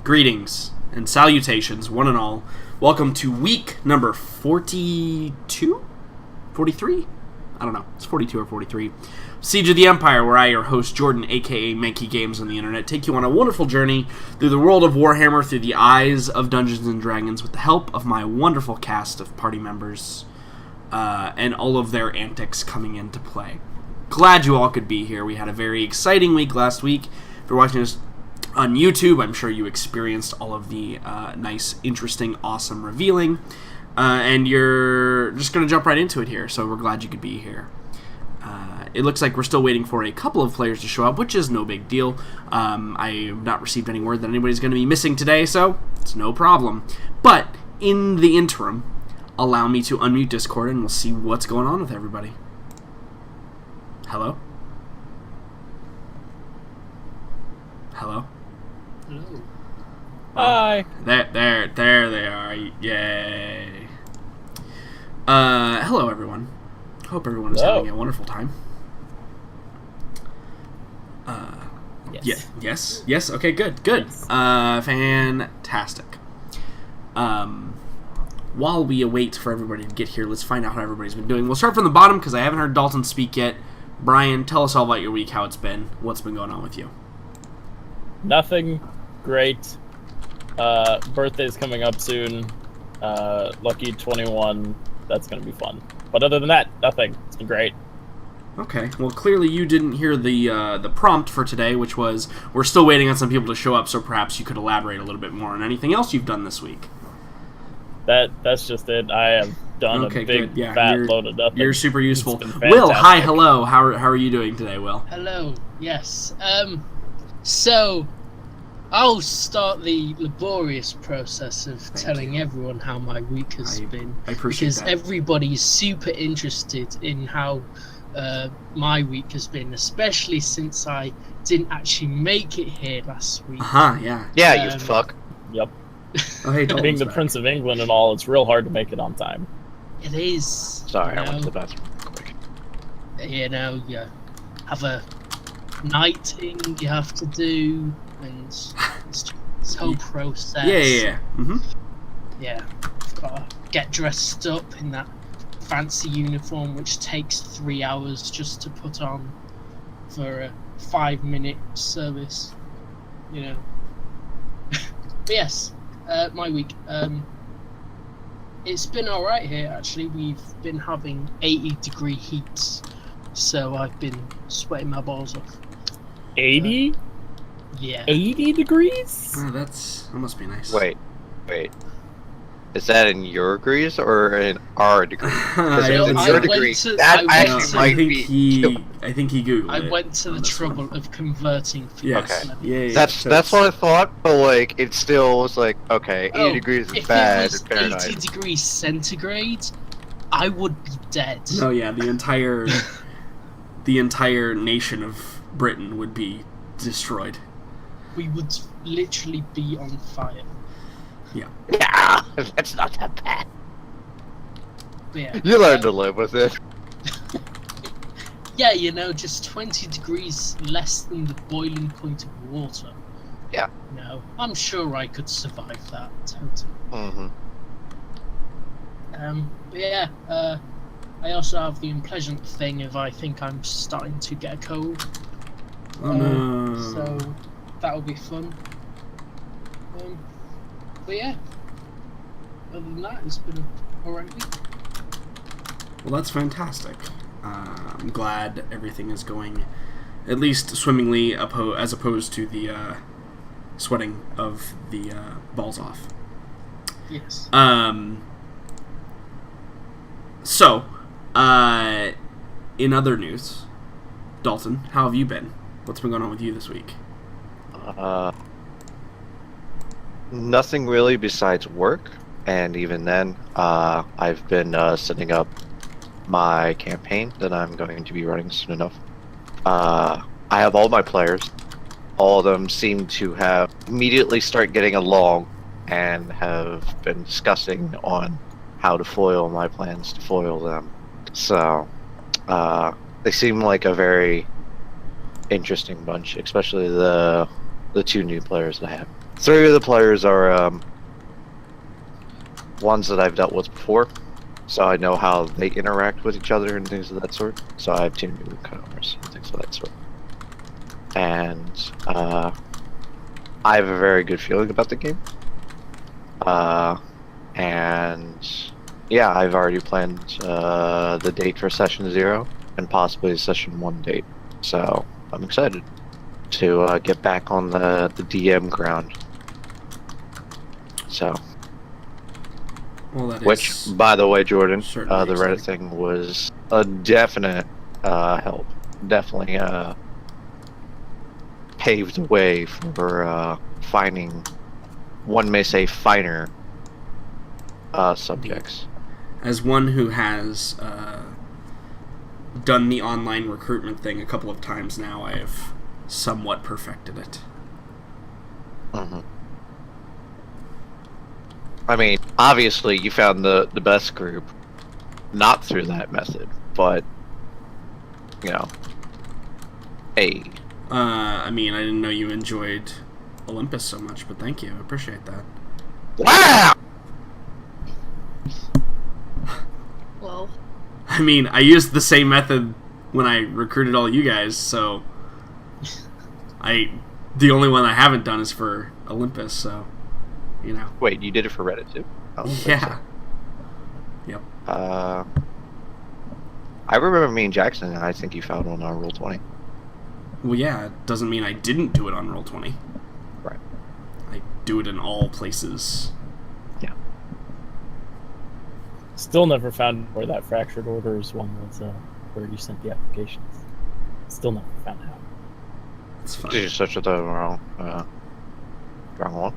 Greetings and salutations, one and all. Welcome to week number 42? 43? I don't know. It's 42 or 43. Siege of the Empire, where I, your host, Jordan, a.k.a. Mankey Games on the internet, take you on a wonderful journey through the world of Warhammer through the eyes of Dungeons & Dragons with the help of my wonderful cast of party members and all of their antics coming into play. Glad you all could be here. We had a very exciting week last week. If you're watching us on YouTube, I'm sure you experienced all of the nice, interesting, awesome revealing. And you're just going to jump right into it here, so we're glad you could be here. It looks like we're still waiting for a couple of players to show up, which is no big deal. I have not received any word that anybody's going to be missing today, so it's no problem. But in the interim, allow me to unmute Discord and we'll see what's going on with everybody. Hello? Hello? Hello. Hi. There they are. Yay. Hello, everyone. Hope everyone is having a wonderful time. Yes. Yes. Okay, good. Yes. Fantastic. While we await for everybody to get here, let's find out how everybody's been doing. We'll start from the bottom because I haven't heard Dalton speak yet. Brian, tell us all about your week, how it's been, what's been going on with you. Nothing. Great. Birthday's coming up soon. Lucky 21. That's gonna be fun. But other than that, nothing. It's been great. Okay, well, clearly you didn't hear the prompt for today, which was, we're still waiting on some people to show up, so perhaps you could elaborate a little bit more on anything else you've done this week. That's just it. I have done a big fat load of nothing. You're super useful. Will, hi, hello. How are you doing today, Will? Hello. Yes. So I'll start the laborious process of telling everyone how my week has been. I appreciate because that. Everybody's super interested in how my week has been, especially since I didn't actually make it here last week. Yeah. Yeah, you fuck. Yep. Oh, hey, Being the Prince of England and all, it's real hard to make it on time. It is. Sorry, I went to the bathroom quick. You know, you have a knighting you have to do, and this whole process. Yeah. Mm-hmm. Yeah, got to get dressed up in that fancy uniform, which takes 3 hours just to put on for a 5-minute service. You know. But yes, my week. It's been alright here, actually. We've been having 80-degree heats, so I've been sweating my balls off. 80? Yeah. 80 degrees? Oh, that must be nice. Wait. Is that in your degrees or in our degrees? Because if it's in your degrees, that actually might be. I think he Googled it. I went to the trouble of converting for Yes. Okay. Yeah. That's what I thought, but like it still was like, okay, 80 degrees is bad in If it Fahrenheit. was 80 degrees centigrade, I would be dead. Oh yeah, the entire nation of Britain would be destroyed. We would literally be on fire. Yeah, that's not that bad. But yeah. You learn to live with it. Yeah, you know, just 20 degrees less than the boiling point of water. Yeah. No, I'm sure I could survive that, totally. Mm-hmm. But yeah, I also have the unpleasant thing of I think I'm starting to get a cold. Oh no. So that'll be fun. But yeah, other than that, it's been an alright week. Well, that's fantastic. I'm glad everything is going at least swimmingly as opposed to the sweating of the balls off. Yes. So, in other news, Dalton, how have you been? What's been going on with you this week? Nothing really besides work, and even then, I've been setting up my campaign that I'm going to be running soon enough. I have all my players. All of them seem to have immediately start getting along and have been discussing on how to foil my plans to foil them. So, they seem like a very interesting bunch, especially the the 2 new players that I have. 3 of the players are ones that I've dealt with before, so I know how they interact with each other and things of that sort. So I have 2 newcomers and things of that sort. And I have a very good feeling about the game. And yeah, I've already planned the date for session 0 and possibly a session 1 date. So I'm excited to get back on the DM ground. So, Well, that which, is by the way, Jordan, the certainly Reddit exciting. thing was a definite help. Definitely paved the way for finding, one may say, finer subjects. As one who has done the online recruitment thing a couple of times now, I have somewhat perfected it. Mm-hmm. I mean, obviously, you found the best group, not through that method, but, you know, hey. I mean, I didn't know you enjoyed Olympus so much, but thank you. I appreciate that. Wow! Well, I mean, I used the same method when I recruited all you guys, so the only one I haven't done is for Olympus, so, you know. Wait, you did it for Reddit too? I don't think Yeah. so. Yep. I remember me and Jackson, and I think you found on Rule 20. Well, yeah, it doesn't mean I didn't do it on Roll20. Right. I do it in all places. Yeah. Still never found where that fractured orders one was, where you sent the applications. Still never found out. It's fine. Did you search the wrong one?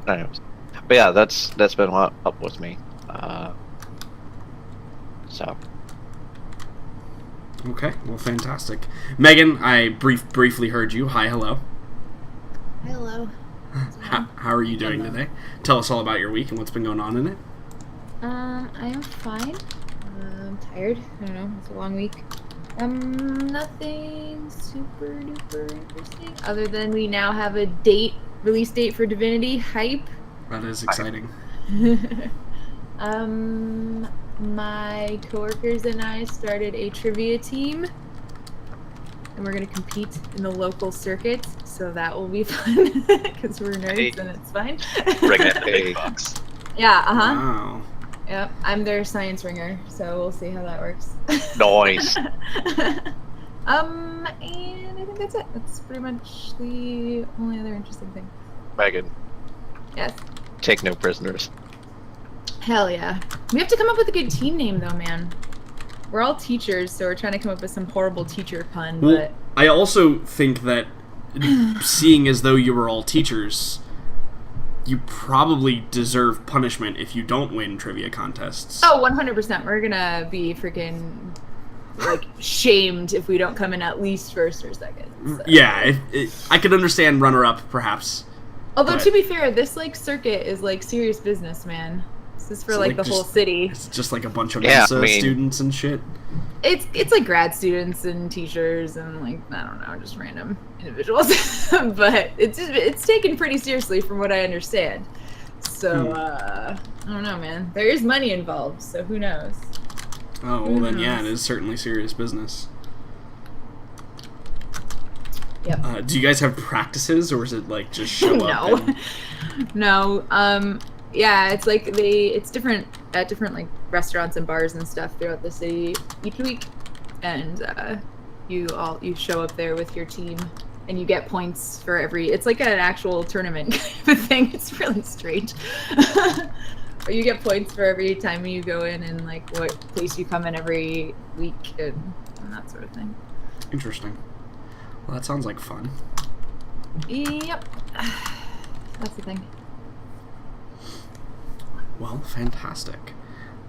Anyways. But yeah, that's been up with me. So. Okay, well, fantastic. Megan, I briefly heard you. Hi, hello. hello. How are you doing today? Tell us all about your week and what's been going on in it. I am fine. I'm tired. I don't know. It's a long week. Nothing super duper interesting other than we now have a release date for Divinity. Hype. That is exciting. My coworkers and I started a trivia team, and we're gonna compete in the local circuit. So that will be fun because we're nerds and it's fine. Bring it to big bucks. Yeah. Wow. Yep. I'm their science ringer, so we'll see how that works. Nice. And I think that's it. That's pretty much the only other interesting thing. Megan, Yes. take no prisoners. Hell yeah. We have to come up with a good team name though, man. We're all teachers, so we're trying to come up with some horrible teacher pun, Well, but I also think that seeing as though you were all teachers, you probably deserve punishment if you don't win trivia contests. oh, 100%. We're gonna be freaking like shamed if we don't come in at least first or second. So. Yeah, I could understand runner-up, perhaps. Although but- to be fair, this like circuit is like serious business, man. This is for So, like the whole just- city. It's just like a bunch of Yeah, Mensa I mean- students and shit. It's like grad students and teachers and like I don't know, just random individuals. But it's taken pretty seriously from what I understand. So I don't know, man. There is money involved, so who knows? Oh, well then, yeah, it is certainly serious business. Yep. Do you guys have practices, or is it like just show up? No. No. Yeah, it's like it's different at different like restaurants and bars and stuff throughout the city each week, and you show up there with your team, and you get points for every. It's like an actual tournament kind of thing. It's really strange. Or you get points for every time you go in and like what place you come in every week and that sort of thing. Interesting. Well, that sounds like fun. Yep. That's the thing. Well, fantastic.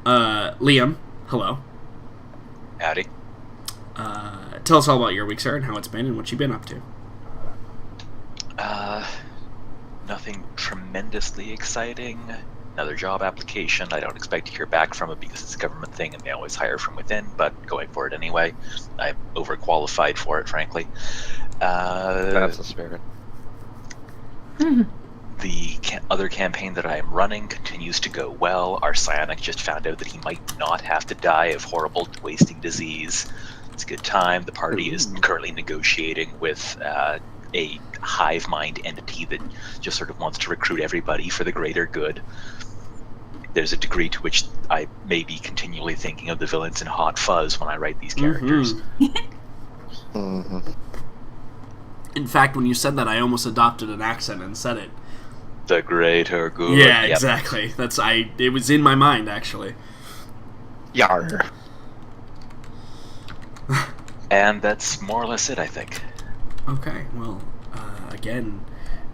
Liam, hello. Howdy. Tell us all about your week, sir, and how it's been and what you've been up to. Nothing tremendously exciting. Another job application. I don't expect to hear back from it because it's a government thing and they always hire from within, but going for it anyway. I'm overqualified for it, frankly. That's the spirit. The other campaign that I am running continues to go well. Our psionic just found out that he might not have to die of horrible wasting disease. It's a good time. The party is currently negotiating with a hive mind entity that just sort of wants to recruit everybody for the greater good. There's a degree to which I may be continually thinking of the villains in Hot Fuzz when I write these characters. In fact, when you said that, I almost adopted an accent and said it. The greater good. Yeah, Yep. exactly. It was in my mind, actually. Yar. And that's more or less it, I think. Okay, well, again,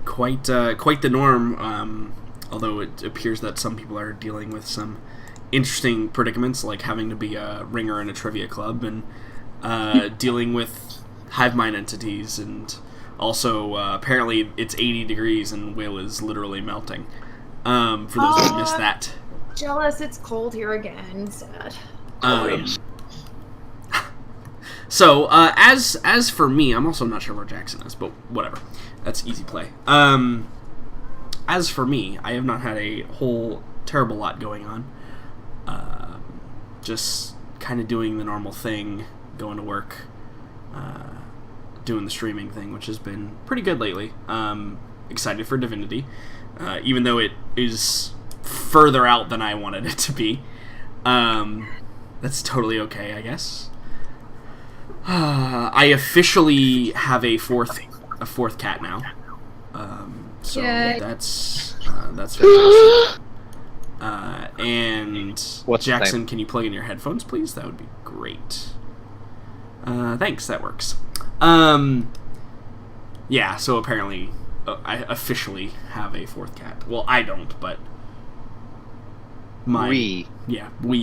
quite the norm. Although it appears that some people are dealing with some interesting predicaments, like having to be a ringer in a trivia club and dealing with hive mind entities, and also apparently it's 80 degrees and Will is literally melting. For those who missed that. Jealous, it's cold here again. Sad. So, as for me, I'm also not sure where Jackson is, but whatever. That's easy play. As for me, I have not had a whole terrible lot going on. Just kind of doing the normal thing, going to work, doing the streaming thing, which has been pretty good lately. Excited for Divinity, even though it is further out than I wanted it to be. That's totally okay, I guess. I officially have a fourth cat now. So Yay. that's fantastic. And What's the Jackson, name? can you plug in your headphones, please? That would be great. Thanks, that works. Yeah, so apparently I officially have a fourth cat. Well, I don't, but we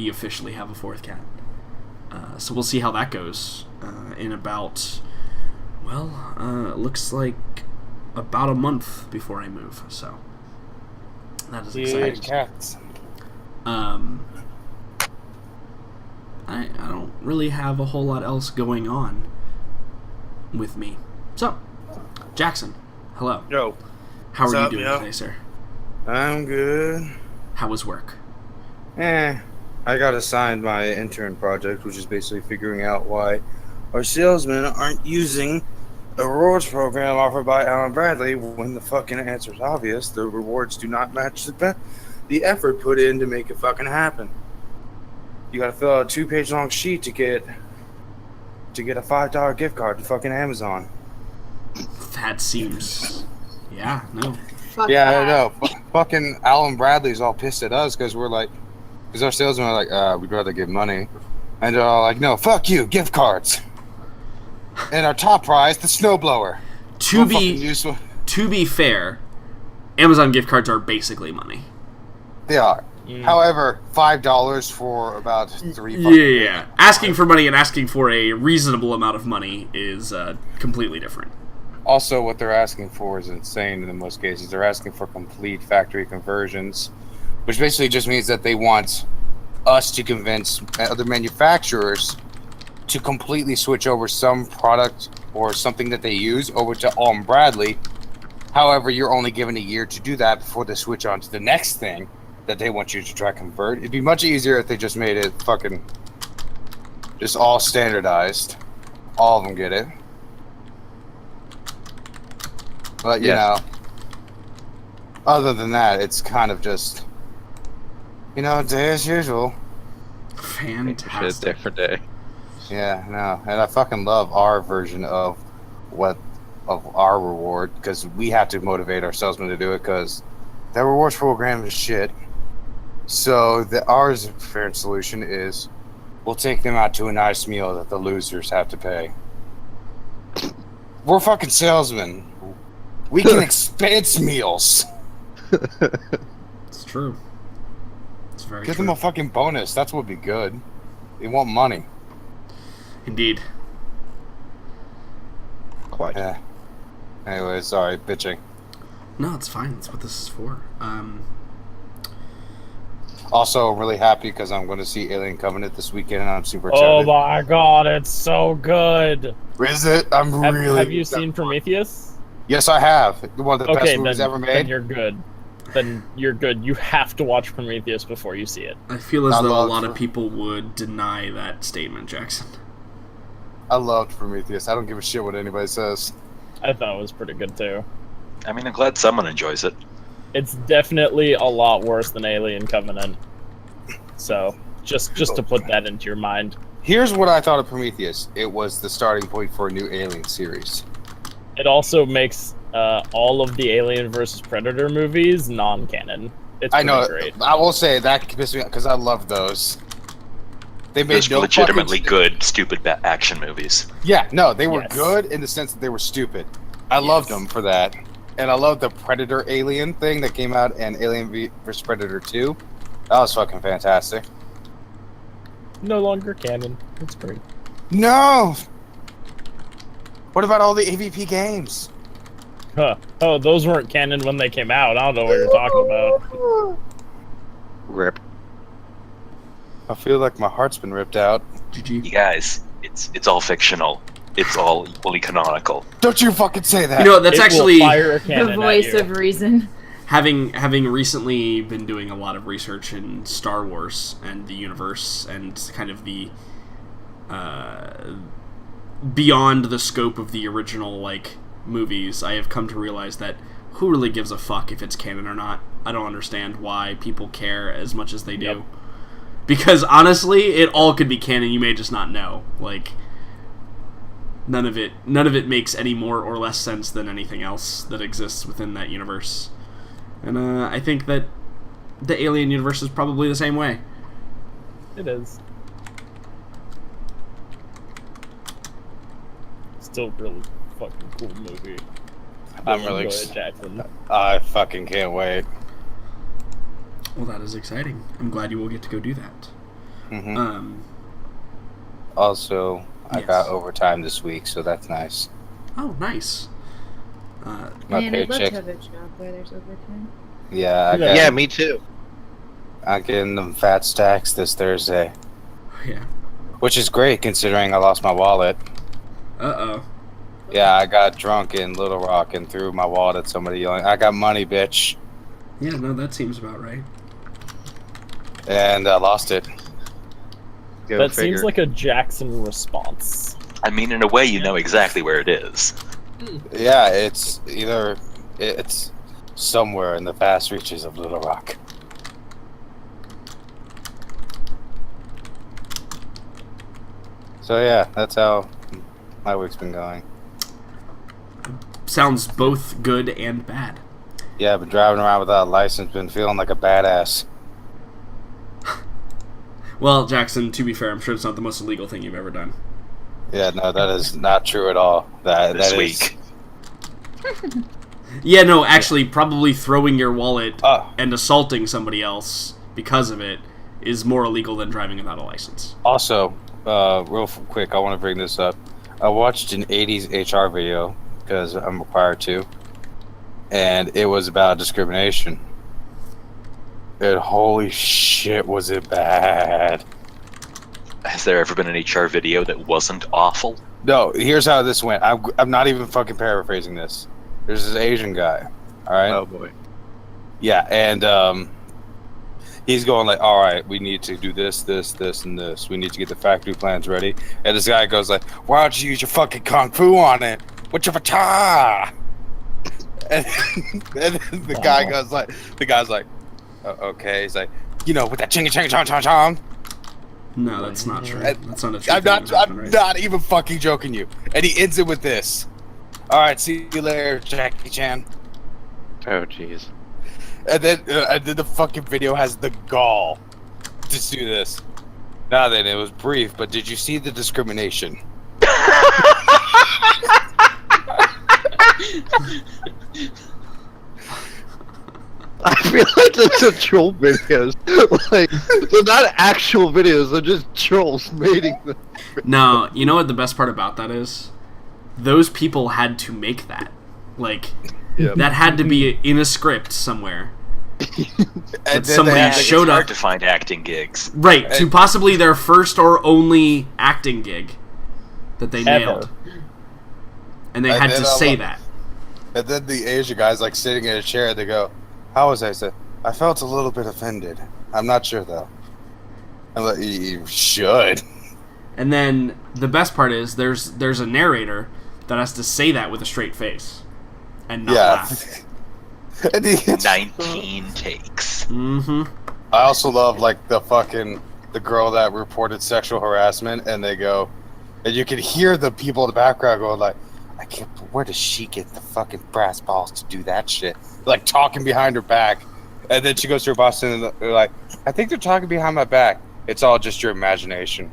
officially have a fourth cat. So we'll see how that goes in about, it looks like about a month before I move. So that is exciting. Cats. I don't really have a whole lot else going on with me. So, Jackson, hello. Yo, How what's are you up, doing yo? today, sir? I'm good. How was work? I got assigned my intern project, which is basically figuring out why our salesmen aren't using a rewards program offered by Alan Bradley when the fucking answer is obvious. The rewards do not match the effort put in to make it fucking happen. You gotta fill out a 2-page long sheet to get a $5 gift card to fucking Amazon. That seems... Yeah, no. Fuck Yeah, that. I know. Fucking Alan Bradley's all pissed at us because because our salesmen are like, we'd rather give money. And they're all like, no, fuck you, gift cards. And our top prize, the snowblower. To be fair, Amazon gift cards are basically money. They are. However, $5 for about 3 Yeah. Asking for money and asking for a reasonable amount of money is completely different. Also, what they're asking for is insane in most cases. They're asking for complete factory conversions, which basically just means that they want us to convince other manufacturers to completely switch over some product or something that they use over to Alton Bradley. However, you're only given a year to do that before they switch on to the next thing that they want you to try to convert. It'd be much easier if they just made it fucking just all standardized. All of them get it. But, you know, other than that, it's kind of just, day as usual. Fantastic. Different day. Yeah, no. And I fucking love our version of our reward, because we have to motivate our salesmen to do it, because that rewards program is shit. So ours fair solution is we'll take them out to a nice meal that the losers have to pay. We're fucking salesmen. We can expense meals. It's true. It's very Give true. them a fucking bonus. That's what would be good. They want money. Indeed. Quite. Yeah. Anyway, sorry, bitching. No, it's fine. That's what this is for. Also, really happy because I'm going to see Alien Covenant this weekend, and I'm super excited. Oh my god, it's so good. Is it? I'm really. Have you seen Prometheus? Yes, I have. One of the Okay, best movies ever then made. you're good. Then you're good. You have to watch Prometheus before you see it. I feel as I though a loved lot of her. people would deny that statement, Jackson. I loved Prometheus. I don't give a shit what anybody says. I thought it was pretty good too. I mean, I'm glad someone enjoys it. It's definitely a lot worse than Alien Covenant. So, just to put that into your mind. Here's what I thought of Prometheus. It was the starting point for a new Alien series. It also makes all of the Alien vs. Predator movies non-canon. It's I know. great. I will say that pissed me off because I love those. They made Those no legitimately fucking... good, stupid action movies. Yeah, no, they were Yes. good in the sense that they were stupid. I loved them for that. And I love the Predator Alien thing that came out in Alien vs. Predator 2. That was fucking fantastic. No longer canon. It's great. No! What about all the AVP games? Huh. Oh, those weren't canon when they came out. I don't know what you're talking about. Rip. I feel like my heart's been ripped out. You GG. guys, it's all fictional. It's all equally canonical. Don't you fucking say that! You know, that's It will actually... fire a The cannon at voice you. of reason. Having recently been doing a lot of research in Star Wars and the universe and kind of the beyond the scope of the original like movies, I have come to realize that who really gives a fuck if it's canon or not? I don't understand why people care as much as they do. Yep. Because honestly, it all could be canon. You may just not know. Like none of it makes any more or less sense than anything else that exists within that universe. And I think that the Alien universe is probably the same way. It is. Still really fucking cool movie. I'm really enjoy ex- it, Jackson. I fucking can't wait. Well, that is exciting. I'm glad you will get to go do that. Hmm Also, I Yes. got overtime this week, so that's nice. Oh, nice. My Man, I'd love to paycheck. have a job where there's overtime. Yeah, Yeah, me too. I'm getting them fat stacks this Thursday, Yeah. which is great considering I lost my wallet. Uh-oh. Yeah, I got drunk in Little Rock and threw my wallet at somebody yelling, "I got money, bitch!" Yeah, no, that seems about right. And I lost it. Go That figure. seems like a Jackson response. I mean, in a way, you know exactly where it is. Yeah, it's somewhere in the vast reaches of Little Rock. So yeah, that's how my week's been going. Sounds both good and bad. Yeah, I've been driving around without a license, been feeling like a badass. Well, Jackson, to be fair, I'm sure it's not the most illegal thing you've ever done. Yeah, no, that is not true at all. That This that week. Yeah, no, actually, probably throwing your wallet Oh, and assaulting somebody else because of it is more illegal than driving without a license. also, real quick, I want to bring this up. I watched an 80s HR video because I'm required to, and it was about discrimination. And holy shit, was it bad. Has there ever been an HR video that wasn't awful? No, here's how this went. I'm not even fucking paraphrasing this. There's this Asian guy, all right? Oh boy. Yeah, and he's going like, all right, we need to do this, this, this, and this. We need to get the factory plans ready. And this guy goes like, why don't you use your fucking kung fu on it? What's your fata? And the guy's like, okay. He's like, you know, with that ching ching chong chong chong. No, that's not true. And That's not a true I'm thing not, that happened, I'm right? not even fucking joking you. And he ends it with this. All right, see you later, Jackie Chan. Oh jeez. And then the fucking video has the gall to do this. Now then, it was brief, but did you see the discrimination? I feel like those are troll videos. Like, they're not actual videos, they're just trolls mating them. No, you know what the best part about that is? Those people had to make that. Like, Yep. that had to be in a script somewhere. And then somebody they had- It's showed hard up. to find acting gigs. Right, to possibly their first or only acting gig that they Ever. nailed. And they And had then to I say lo- that. And then the Asian guy's like sitting in a chair and they go, how was I? I said, I felt a little bit offended. I'm not sure though. I'm like, you should. And then the best part is there's a narrator that has to say that with a straight face and not laugh. And 19 takes. Mm-hmm. I also love like the girl that reported sexual harassment, and they go, and you can hear the people in the background going like, I can't. Where does she get the fucking brass balls to do that shit? Like talking behind her back, and then she goes to her boss and they're like, I think they're talking behind my back. It's all just your imagination.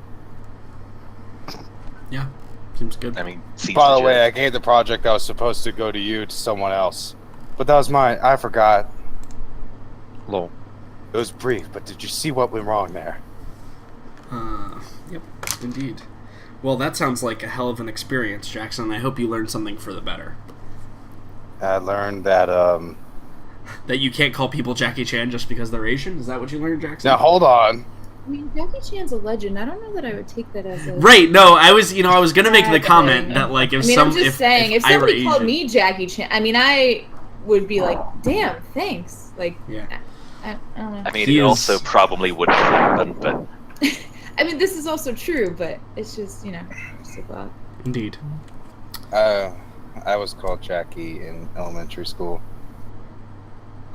Yeah, seems good. I mean, By the way, I gave the project that was supposed to go to you to someone else, but that was mine. I forgot. Lol. It was brief, but did you see what went wrong there? Yep, indeed. Well, that sounds like a hell of an experience, Jackson. I hope you learned something for the better. I learned that, That you can't call people Jackie Chan just because they're Asian? Is that what you learned, Jackson? Now, hold on. I mean, Jackie Chan's a legend. I don't know that I would take that as a... Right, no, I was gonna make the comment that, like, if I'm just saying, if I were somebody called Asian- me Jackie Chan, I mean, I would be like, damn, thanks. Like, Yeah. I don't know. I mean, He it is- also probably wouldn't happen, but I mean, this is also true, but it's just, just a thought. Indeed. I was called Jackie in elementary school.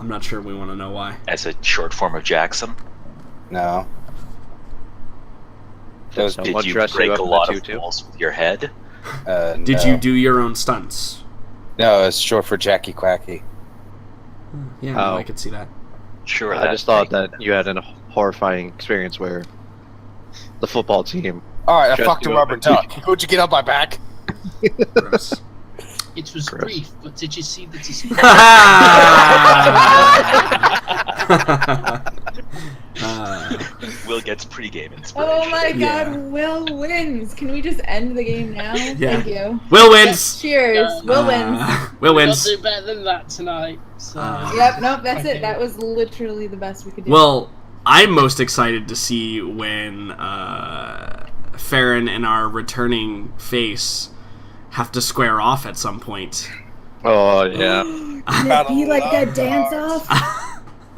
I'm not sure we want to know why. as a short form of Jackson, No. Those, So did what you dress you break up a in lot the of tutu? walls with your head? Did no. you do your own stunts? No, it's short for Jackie Quacky. Yeah, no, Oh. I could see that. Sure. I just thought that you had a horrifying experience where the football team. Alright, I Dress fucked a you up rubber in duck. Would you get up my back? Gross. It was Gross. brief, but did you see the display? Will gets pregame inspiration. Oh my Yeah. god, Will wins. Can we just end the game now? Thank you. Will wins. Cheers. Will wins. Will We'll wins. do better than that tonight. So. Yep, nope, that's Okay. it. That was literally the best we could do. Well, I'm most excited to see when Farron and our returning face have to square off at some point. Oh yeah. Can it be like that dance off?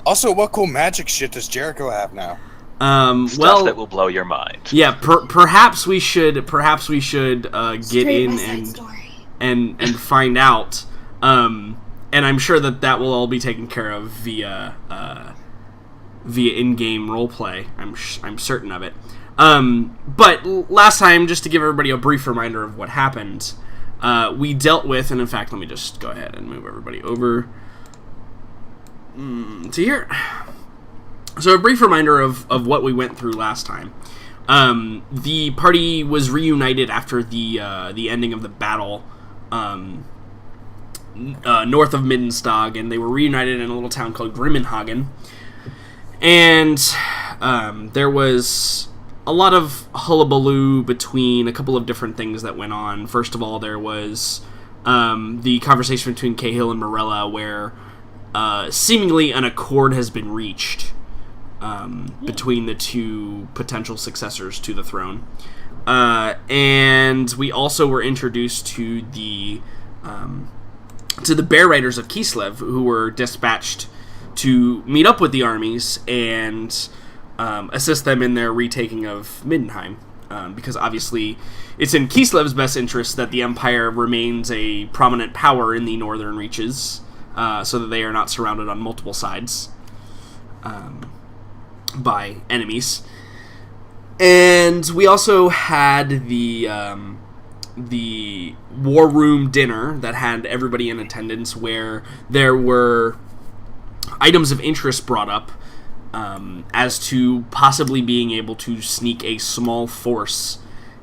Also, what cool magic shit does Jericho have now? Stuff Well, that will blow your mind. yeah. Perhaps we should get in and find out. And I'm sure that will all be taken care of via in-game roleplay. I'm certain of it. But last time, just to give everybody a brief reminder of what happened, we dealt with, and in fact, let me just go ahead and move everybody over to here. So a brief reminder of what we went through last time. The party was reunited after the ending of the battle north of Middenstag, and they were reunited in a little town called Grimmenhagen. And there was a lot of hullabaloo between a couple of different things that went on. First of all, there was the conversation between Cahill and Morella, where seemingly an accord has been reached between the two potential successors to the throne. And we also were introduced to the Bear Riders of Kislev, who were dispatched to meet up with the armies and assist them in their retaking of Middenheim. Because obviously it's in Kislev's best interest that the Empire remains a prominent power in the northern reaches, so that they are not surrounded on multiple sides by enemies. And we also had the war room dinner that had everybody in attendance, where there were items of interest brought up as to possibly being able to sneak a small force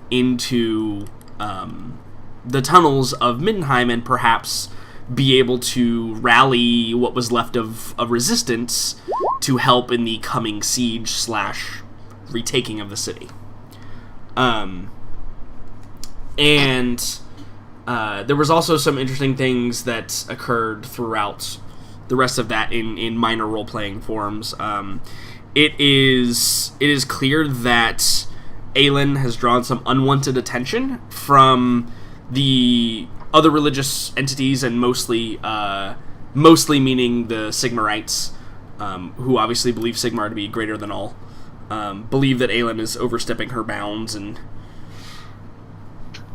into the tunnels of Middenheim and perhaps be able to rally what was left of resistance to help in the coming siege / retaking of the city. And there was also some interesting things that occurred throughout the rest of that in minor role-playing forms. It is clear that Aelin has drawn some unwanted attention from the other religious entities, and mostly meaning the Sigmarites, who obviously believe Sigmar to be greater than all, believe that Aelin is overstepping her bounds and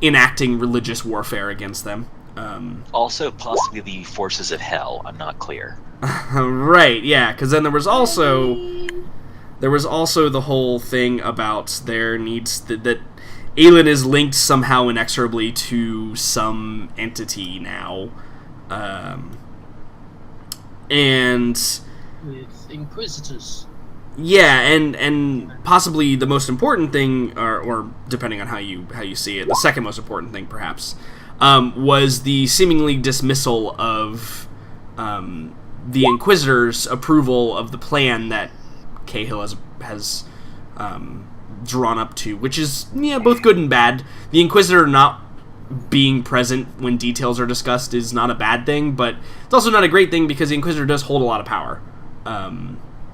enacting religious warfare against them. Also, possibly the forces of hell. I'm not clear. Right, yeah, because then there was also the whole thing about there needs that Aelin is linked somehow inexorably to some entity now, and With Inquisitors. yeah, and possibly the most important thing, or depending on how you see it, the second most important thing perhaps, was the seemingly dismissal of the Inquisitors' approval of the plan that Cahill has drawn up to, which is both good and bad. The Inquisitor not being present when details are discussed is not a bad thing, but it's also not a great thing because the Inquisitor does hold a lot of power.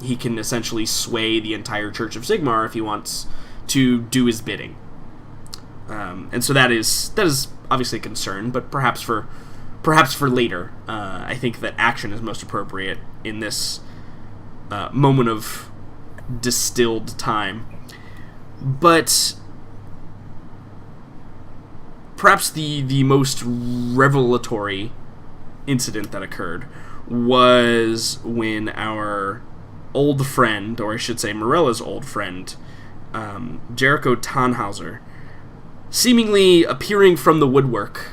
He can essentially sway the entire Church of Sigmar if he wants to do his bidding. And so that is obviously a concern, but perhaps for later. I think that action is most appropriate in this moment of distilled time. But perhaps the most revelatory incident that occurred was when our old friend, or I should say Morella's old friend, Jericho Tannhauser, seemingly appearing from the woodwork,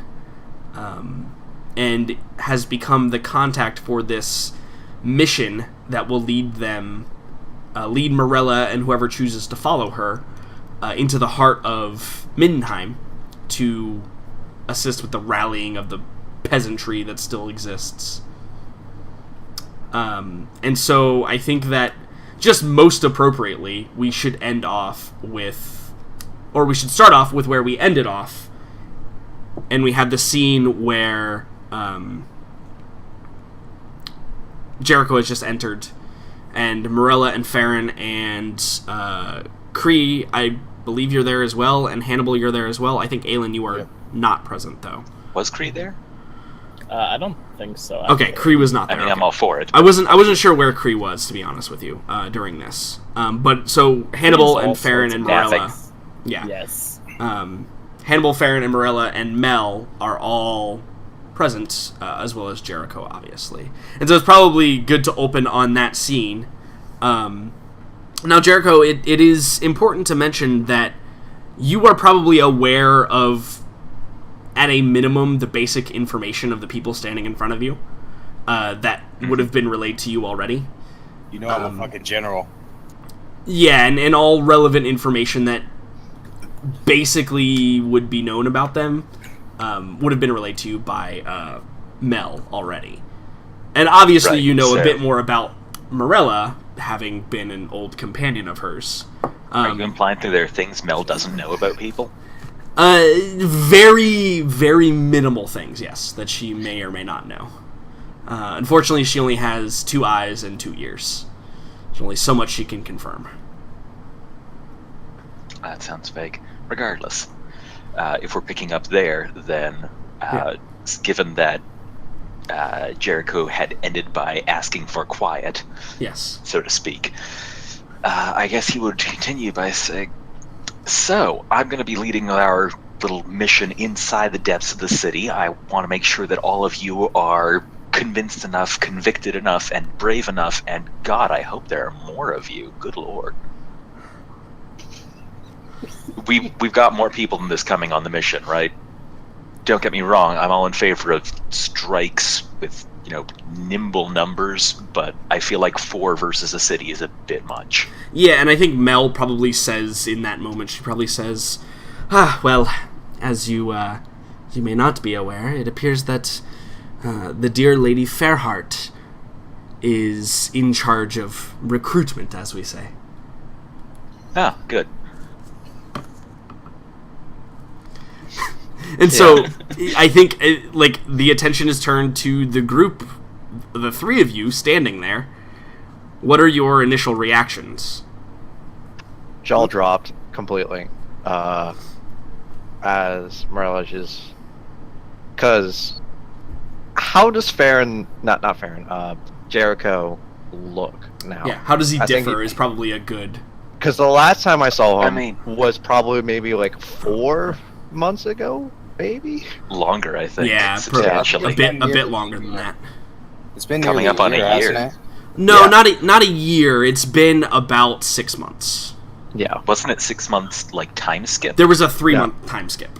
and has become the contact for this mission that will lead Morella and whoever chooses to follow her into the heart of Mindenheim to assist with the rallying of the peasantry that still exists. And so I think that just most appropriately we should start off with where we ended off, and we had the scene where Jericho has just entered, and Morella and Farron and Kree, I believe you're there as well, and Hannibal, you're there as well. I think, Aelin, you are not present, though. Was Kree there? I don't think so. Okay, Kree was not there. I mean, okay. I'm all for it. I wasn't sure where Kree was, to be honest with you, during this. But so Hannibal and Farron and Morella, yeah, Yes. Hannibal, Farron, and Morella and Mel are all present, as well as Jericho, obviously. And so it's probably good to open on that scene. Now, Jericho, it is important to mention that you are probably aware of, at a minimum, the basic information of the people standing in front of you that would have been relayed to you already. You know I'm a fucking general. Yeah, and all relevant information that basically would be known about them would have been relayed to you by Mel already. And obviously Right, you know so a bit more about Morella, having been an old companion of hers. Are you implying that there are things Mel doesn't know about people? Very, very minimal things, yes, that she may or may not know. Unfortunately, she only has 2 eyes and 2 ears. There's only so much she can confirm. That sounds vague. Regardless, if we're picking up there, then given that Jericho had ended by asking for quiet, Yes. so to speak, I guess he would continue by saying, so, I'm going to be leading our little mission inside the depths of the city. I want to make sure that all of you are convinced enough, convicted enough, and brave enough, and God, I hope there are more of you. Good Lord. We've got more people than this coming on the mission, right? Don't get me wrong, I'm all in favor of strikes with, nimble numbers, but I feel like 4 versus a city is a bit much. Yeah, and I think Mel probably says in that moment, she probably says, well, as you may not be aware, it appears that the dear Lady Fairheart is in charge of recruitment, as we say. Ah, good. And so, I think, the attention is turned to the group, the 3 of you standing there. What are your initial reactions? Jaw dropped completely. As Morella just Because how does Jericho look now? Yeah, how does he I think differ is probably a good... Because the last time I saw him I mean- was probably maybe like 4 months ago, maybe? Longer, I think. Yeah, substantially. a bit longer than that. It's been Coming nearly up on a year. hasn't it? No, Yeah. not a year. It's been about 6 months. Yeah. Wasn't it 6 months, like, time skip? There was a 3-month time skip.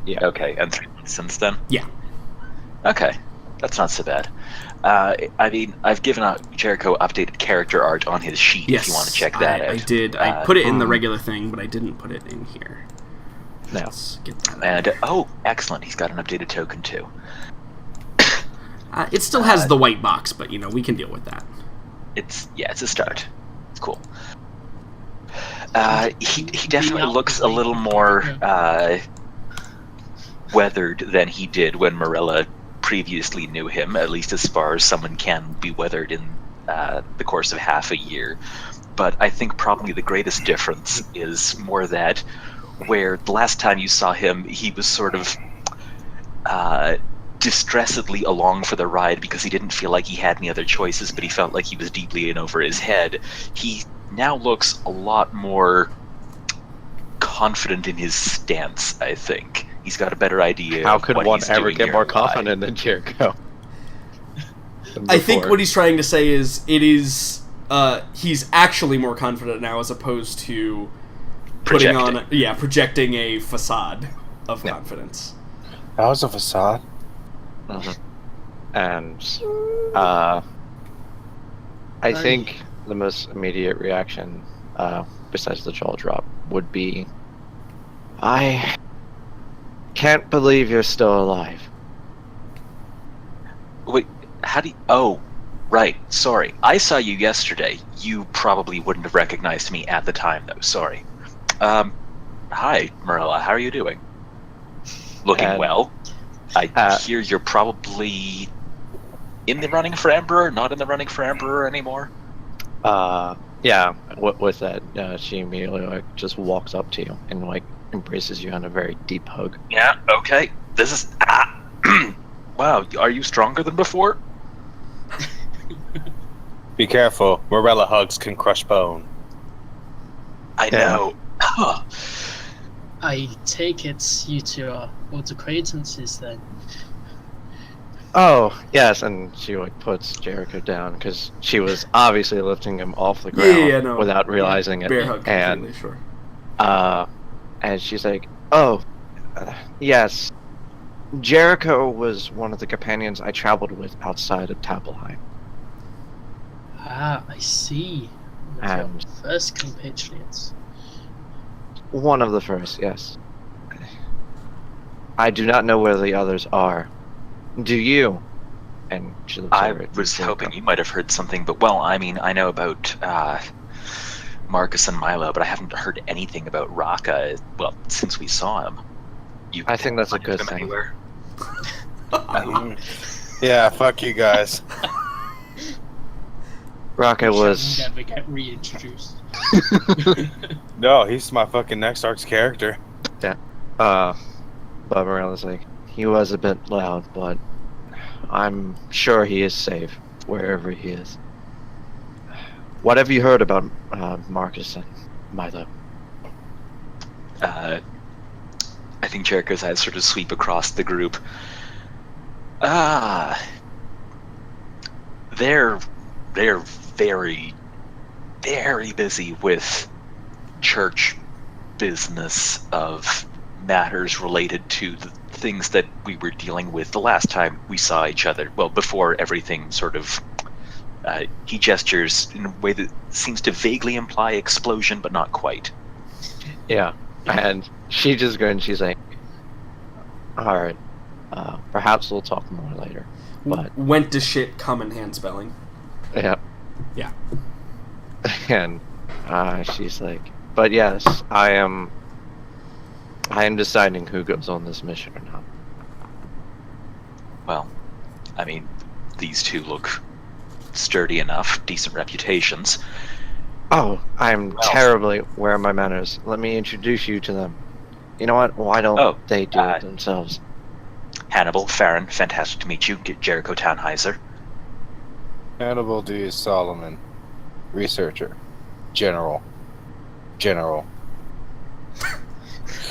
Yeah. Okay, and 3 months since then? Yeah. Okay, that's not so bad. I mean, I've given out Jericho updated character art on his sheet Yes, if you want to check that out. I did. I put it in the regular thing, but I didn't put it in here. No. Let's get that. And, oh, excellent, he's got an updated token too. It still has the white box, but, we can deal with that. It's a start. It's cool. He definitely looks a little more weathered than he did when Morella previously knew him, at least as far as someone can be weathered in the course of half a year. But I think probably the greatest difference is more that where the last time you saw him, he was sort of distressedly along for the ride because he didn't feel like he had any other choices, but he felt like he was deeply in over his head. He now looks a lot more confident in his stance, I think. He's got a better idea How of could what one he's ever doing get here more and why. confident than Jericho? I think what he's trying to say is he's actually more confident now as opposed to projecting a facade of confidence. That was a facade. And I think the most immediate reaction, besides the jaw drop, would be, I can't believe you're still alive. Wait, how do you... Oh, right, sorry. I saw you yesterday. You probably wouldn't have recognized me at the time, though. Sorry. Hi, Morella. How are you doing? Looking well. I hear you're probably in the running for Emperor, not in the running for Emperor anymore? Yeah, with that, she immediately just walks up to you and embraces you on a very deep hug. Yeah, okay. This is... Wow, are you stronger than before? Be careful. Morella hugs can crush bone. I know. I take it you two are old acquaintances then. Oh, yes, and she puts Jericho down because she was obviously lifting him off the ground without realizing it. Bear hug, and sure. and she's like, "Oh, yes, Jericho was one of the companions I traveled with outside of Tappelheim." Ah, I see. One of your And first compatriots. one of the first, yes. I do not know where the others are. Do you? And she looks I over at was Jericho. hoping you might have heard something, but well, I mean, I know about Marcus and Milo, but I haven't heard anything about Raka, well, since we saw him. I think that's a find good him thing. anywhere? Yeah, fuck you guys. Raka We shall was... never get reintroduced. No, he's my fucking next arc's character. But Morella's like, he was a bit loud, but I'm sure he is safe wherever he is. What have you heard about Marcus and Milo? I think Jericho's eyes sort of sweep across the group. They're very, very busy with church business of matters related to the things that we were dealing with the last time we saw each other. Well, before everything sort of... he gestures in a way that seems to vaguely imply explosion, but not quite. Yeah, and she just goes and she's like, alright, perhaps we'll talk more later. But Went to shit, come in hand spelling. yeah. Yeah. And she's like, but yes, I am deciding who goes on this mission or not. Well, I mean, these two look sturdy enough, decent reputations. Oh, I'm terribly aware of my manners. Let me introduce you to them. You know what? Why don't they do it themselves? Hannibal, Farron, fantastic to meet you. Jericho Tannheiser. Hannibal D. Solomon, researcher, general. Are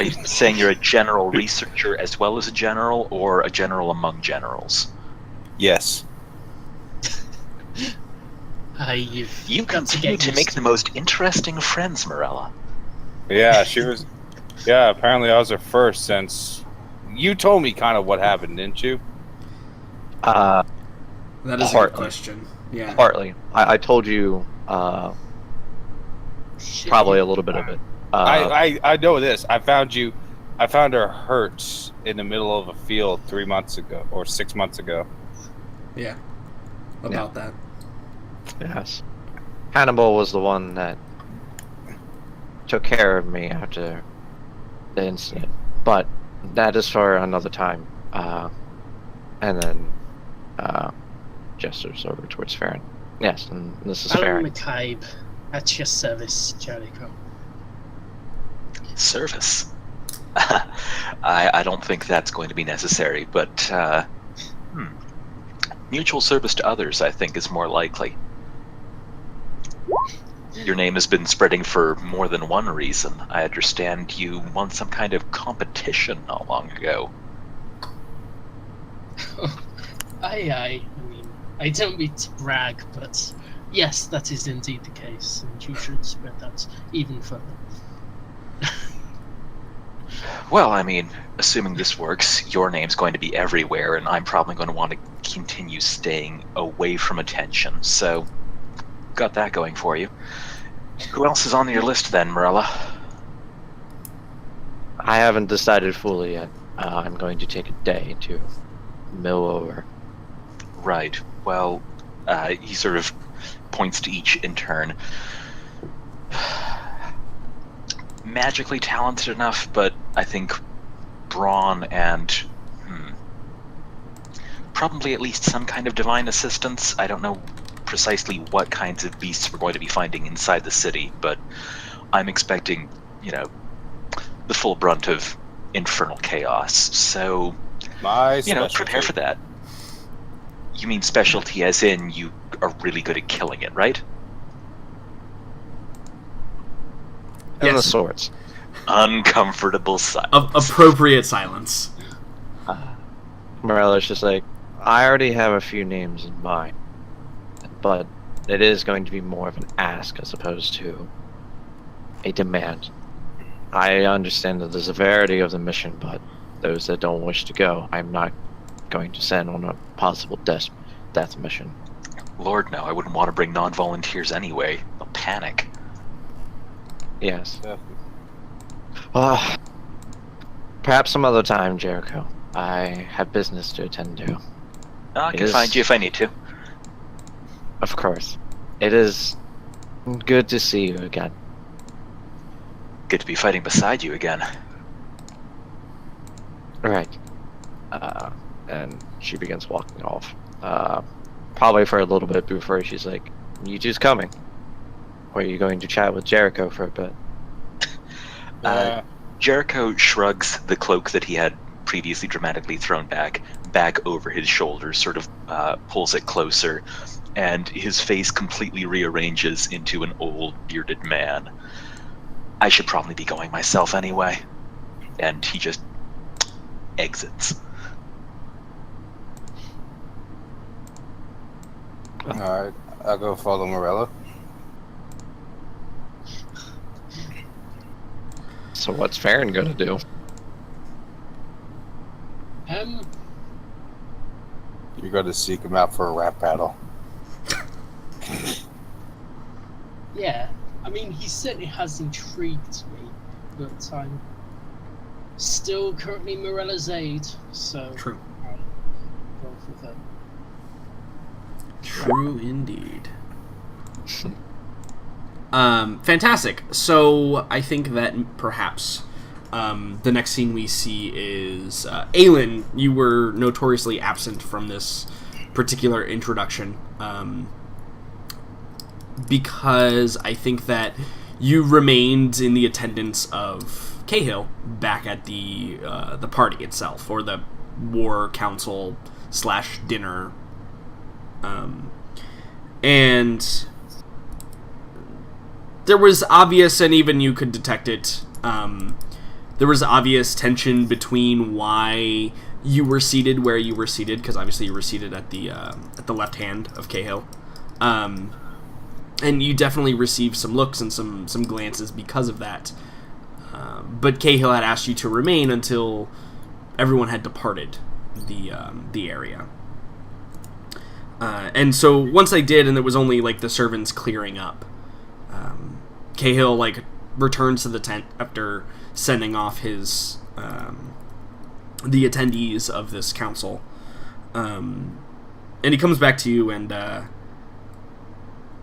you saying you're a general researcher as well as a general, or a general among generals? Yes. You continue to make the most interesting friends, Morella. Yeah, she was. Yeah, apparently I was her first since you told me kind of what happened, didn't you? That is a good Partly. question. Yeah. Partly. I told you probably a little bit of it. I know this. I found her hurt in the middle of a field 3 months ago or 6 months ago. Yeah. About that. Yes. Hannibal was the one that took care of me after the incident. But that is for another time. And then gestures over towards Farron. Yes, and this is Alan Farron. McCabe, at your service, Jericho. Service? I don't think that's going to be necessary, but mutual service to others, I think, is more likely. Your name has been spreading for more than one reason. I understand you won some kind of competition not long ago. I mean, I don't mean to brag, but yes, that is indeed the case, and you should spread that even further. Well, I mean, assuming this works, your name's going to be everywhere, and I'm probably going to want to continue staying away from attention, so got that going for you. Who else is on your list then, Morella? I haven't decided fully yet. I'm going to take a day to mill over. Right. Well, he sort of points to each in turn. Magically talented enough, but I think brawn and probably at least some kind of divine assistance. I don't know precisely what kinds of beasts we're going to be finding inside the city, but I'm expecting, the full brunt of infernal chaos. So, prepare for that. You mean specialty as in you are really good at killing it, right? And the swords. Uncomfortable silence. Appropriate silence. Morella's just like, I already have a few names in mind, but it is going to be more of an ask as opposed to a demand. I understand the severity of the mission, but those that don't wish to go, I'm not going to send on a possible death mission. Lord, no, I wouldn't want to bring non-volunteers anyway. They'll panic. Yes. Perhaps some other time, Jericho. I have business to attend to. I can find you if I need to. Of course. It is good to see you again. Good to be fighting beside you again. Right. And she begins walking off. Probably for a little bit before she's like, you two's coming. Or are you going to chat with Jericho for a bit? Jericho shrugs the cloak that he had previously dramatically thrown back over his shoulders, sort of pulls it closer, and his face completely rearranges into an old bearded man. I should probably be going myself anyway. And he just exits. Alright, I'll go follow Morella. So what's Farron gonna do? You're going to seek him out for a rap battle. Yeah, I mean, he certainly has intrigued me, but I'm still currently Morella's aide, so True. I'll go for that. True indeed. Fantastic. So I think that perhaps the next scene we see is Aelin. You were notoriously absent from this particular introduction because I think that you remained in the attendance of Cahill back at the party itself, or the war council / dinner. And there was obvious, and even you could detect it, there was obvious tension between why you were seated where you were seated, because obviously you were seated at the left hand of Cahill. And you definitely received some looks and some glances because of that. But Cahill had asked you to remain until everyone had departed the area. And so once they did, and it was only like the servants clearing up, Cahill like returns to the tent after sending off his the attendees of this council, and he comes back to you, and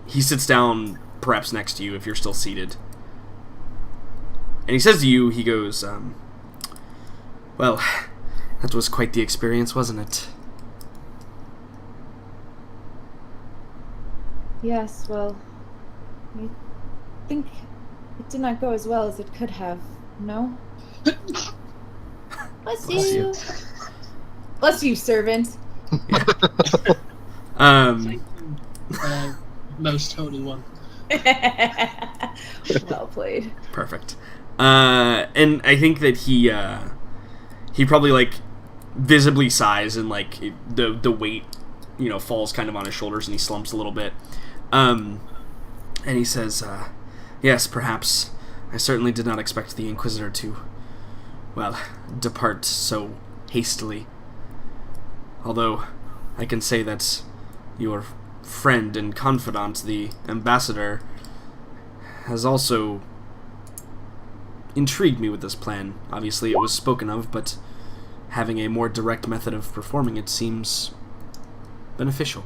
he sits down perhaps next to you if you're still seated, and he says to you, he goes, well, that was quite the experience, wasn't it? Yes, well, I think it did not go as well as it could have, no? Bless you. Bless you, servant. Most holy one. Well played. Perfect. And I think that he probably like visibly sighs, and like the weight, falls kind of on his shoulders, and he slumps a little bit. And he says, yes, perhaps. I certainly did not expect the Inquisitor to, well, depart so hastily. Although, I can say that your friend and confidant, the Ambassador, has also intrigued me with this plan. Obviously, it was spoken of, but having a more direct method of performing it seems beneficial.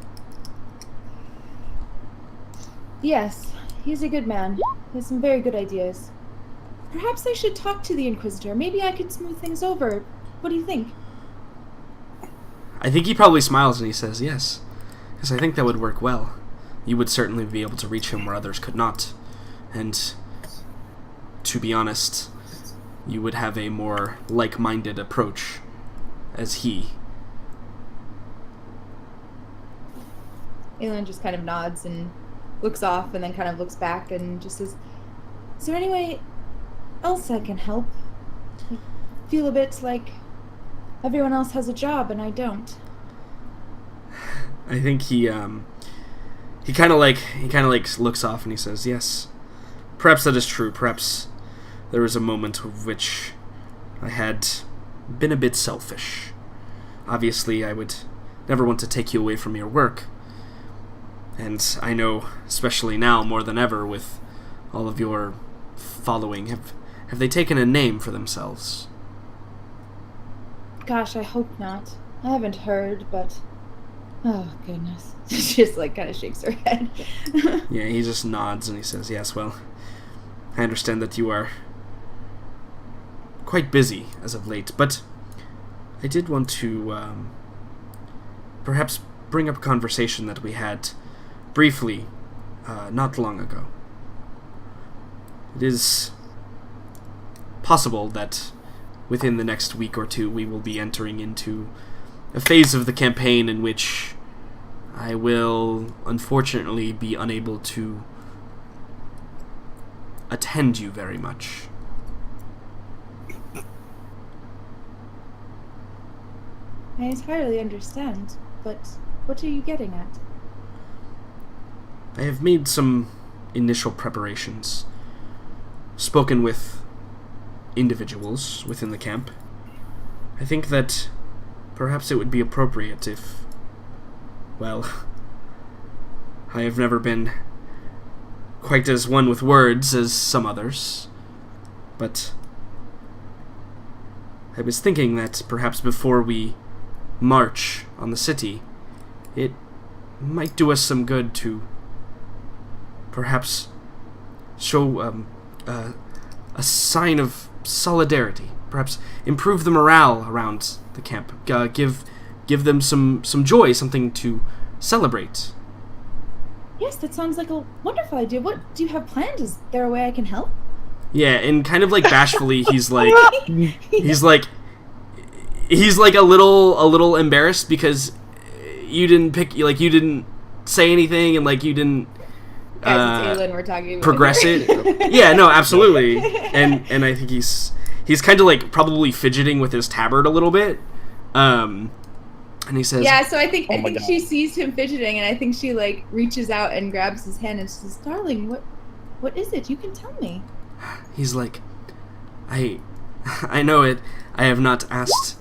Yes, he's a good man. He has some very good ideas. Perhaps I should talk to the Inquisitor. Maybe I could smooth things over. What do you think? I think he probably smiles and he says, yes. Because I think that would work well. You would certainly be able to reach him where others could not. And, to be honest, you would have a more like-minded approach as he. Aelin just kind of nods and looks off, and then kind of looks back and just says, is there any way else I can help? I feel a bit like everyone else has a job and I don't. I think he kind of looks off and he says, yes, perhaps that is true. Perhaps there was a moment of which I had been a bit selfish. Obviously, I would never want to take you away from your work. And I know, especially now more than ever, with all of your following, have they taken a name for themselves? Gosh, I hope not. I haven't heard, but... oh, goodness. She just, kind of shakes her head. Yeah, he just nods and he says, yes, well, I understand that you are quite busy as of late, but I did want to, perhaps bring up a conversation that we had briefly, not long ago. It is possible that within the next week or two we will be entering into a phase of the campaign in which I will unfortunately be unable to attend you very much. I entirely understand, but what are you getting at? I have made some initial preparations, spoken with individuals within the camp. I think that perhaps it would be appropriate if, well, I have never been quite as one with words as some others, but I was thinking that perhaps before we march on the city, it might do us some good to perhaps show a sign of solidarity, perhaps improve the morale around the camp, give them some joy, something to celebrate. Yes, that sounds like a wonderful idea. What do you have planned? Is there a way I can help? he's like a little embarrassed because you didn't say anything, and like you didn't Guys, it's Aelin we're talking about. progress it. Yeah, no, absolutely. And I think he's kind of like probably fidgeting with his tabard a little bit. And he says, yeah, so I think God. she sees him fidgeting, and I think she like reaches out and grabs his hand and says, "Darling, what is it? You can tell me." he's like, I know it. I have not asked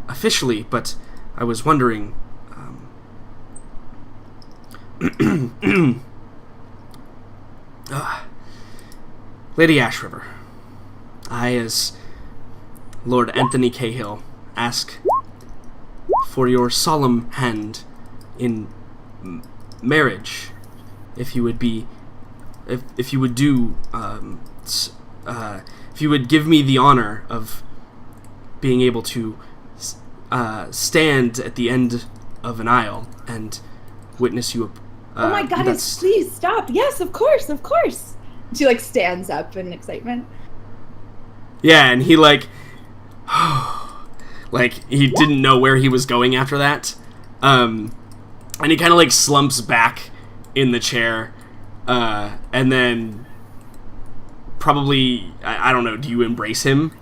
officially, but I was wondering. Lady Ashriver, I, as Lord Anthony Cahill, ask for your solemn hand in marriage, if you would be, if you would do, if you would give me the honor of being able to stand at the end of an aisle and witness you. Oh my goddess, please stop. Yes, of course. She like stands up in excitement. Yeah, and he like he didn't know where he was going after that. And he kind of like slumps back in the chair. And then probably, I don't know, do you embrace him?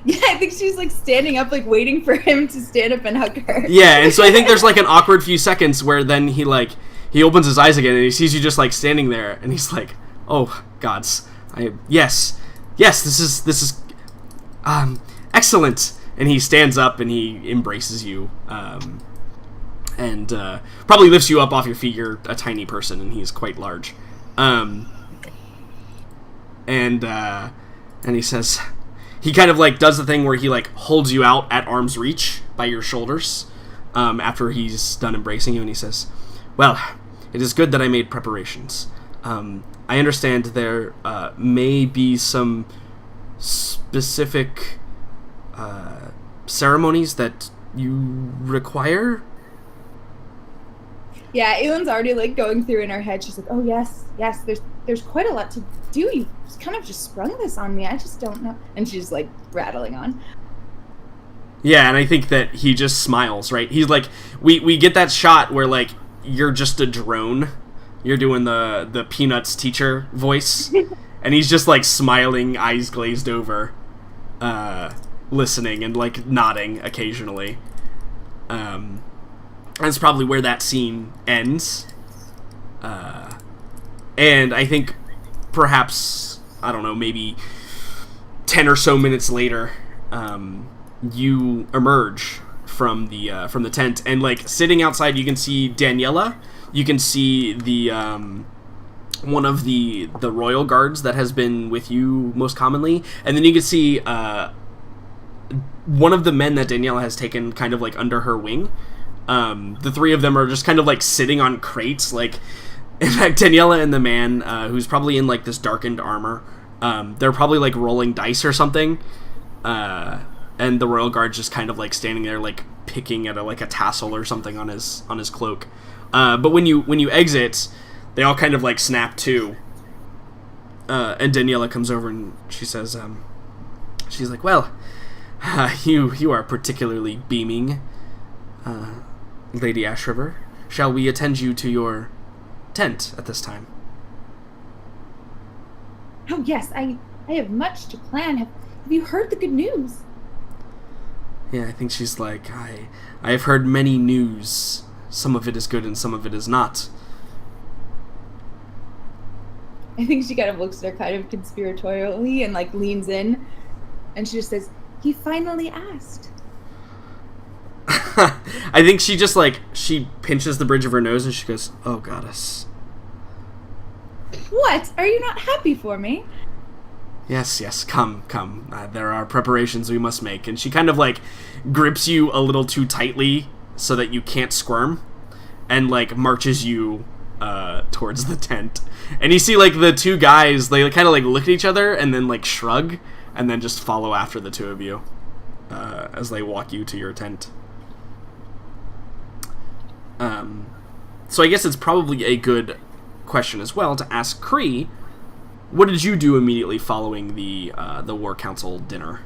Yeah, I think she's like standing up, like waiting for him to stand up and hug her. Yeah, and so I think there's like an awkward few seconds where then he opens his eyes again and he sees you just like standing there, and he's like, "Oh gods, yes, this is excellent." And he stands up and he embraces you, and probably lifts you up off your feet. You're a tiny person, and he's quite large. And he says, he kind of like does the thing where he like holds you out at arm's reach by your shoulders, after he's done embracing you, and he says, "Well, it is good that I made preparations. I understand there may be some specific ceremonies that you require." Yeah, Aelin's already like going through in her head. She's like, "Oh yes, there's quite a lot to do. You kind of just sprung this on me. I just don't know." And she's like rattling on. Yeah, and I think that he just smiles, right? He's like, we get that shot where like you're just a drone. You're doing the Peanuts teacher voice, and he's just like smiling, eyes glazed over, listening and like nodding occasionally. That's probably where that scene ends. And I think perhaps, I don't know, maybe 10 or so minutes later, you emerge from the tent, and like sitting outside you can see Daniela. You can see the one of the royal guards that has been with you most commonly, and then you can see one of the men that Daniela has taken kind of like under her wing. The three of them are just kind of like sitting on crates, like, in fact, Daniela and the man, who's probably in like this darkened armor, they're probably like rolling dice or something, and the royal guard's just kind of like standing there like picking at a tassel or something on his cloak. But when you exit, they all kind of like snap to, and Daniela comes over and she says, she's like, "Well, you are particularly beaming, Lady Ashriver. Shall we attend you to your tent at this time?" "Oh yes, I have much to plan. Have you heard the good news?" Yeah, I think she's like, I have heard many news. Some of it is good and some of it is not. I think she kind of looks at her kind of conspiratorially and like leans in, and she just says, "He finally asked." I think she just like, she pinches the bridge of her nose and she goes, "Oh, goddess." "What? Are you not happy for me?" Yes, come. There are preparations we must make. And she kind of like grips you a little too tightly so that you can't squirm, and like marches you towards the tent. And you see like the two guys, they kind of like look at each other and then like shrug and then just follow after the two of you as they walk you to your tent. So I guess it's probably a good question as well to ask Kree, what did you do immediately following the War Council dinner?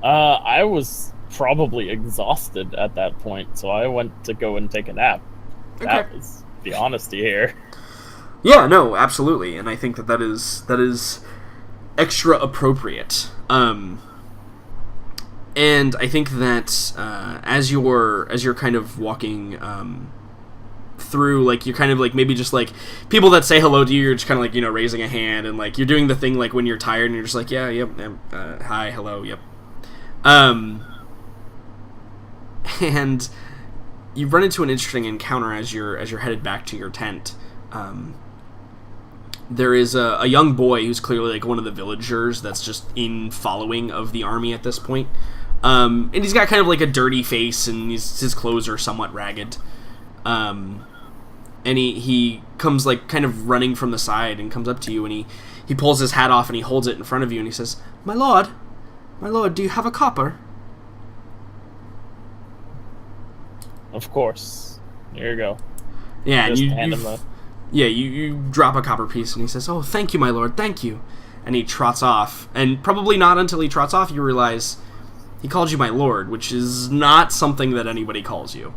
I was probably exhausted at that point, so I went to go and take a nap. That was the honesty here. Yeah, no, absolutely, and I think that is extra appropriate. And I think that as you're kind of walking through, like, you're kind of like maybe just like people that say hello to you, you're just kind of like, you know, raising a hand, and like you're doing the thing like when you're tired and you're just like, yeah, yep, hi, hello, yep. And you run into an interesting encounter as you're headed back to your tent. There is a young boy who's clearly like one of the villagers that's just in following of the army at this point. And he's got kind of like a dirty face, and his clothes are somewhat ragged. And he comes like kind of running from the side and comes up to you, and he pulls his hat off and he holds it in front of you and he says, my lord, do you have a copper? Of course. Here you go. Yeah, Just and hand him the... you drop a copper piece, and he says, oh, thank you, my lord, thank you. And he trots off, and probably not until he trots off you realize he called you my lord, which is not something that anybody calls you.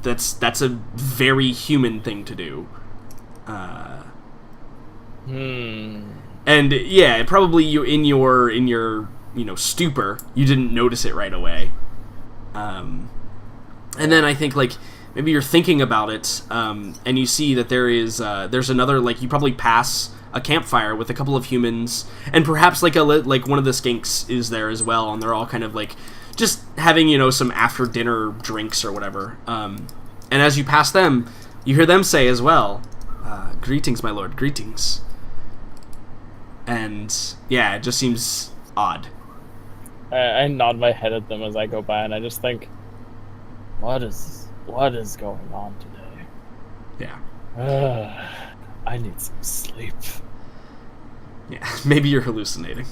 That's a very human thing to do. And yeah, probably you in your stupor, you didn't notice it right away. And then I think like maybe you're thinking about it, and you see that there's another, like, you probably pass a campfire with a couple of humans, and perhaps like one of the skinks is there as well, and they're all kind of like just having, some after dinner drinks or whatever. And as you pass them, you hear them say as well, greetings, my lord, greetings. And yeah, it just seems odd. I nod my head at them as I go by, and I just think, what is going on today? Yeah. I need some sleep. Yeah, maybe you're hallucinating.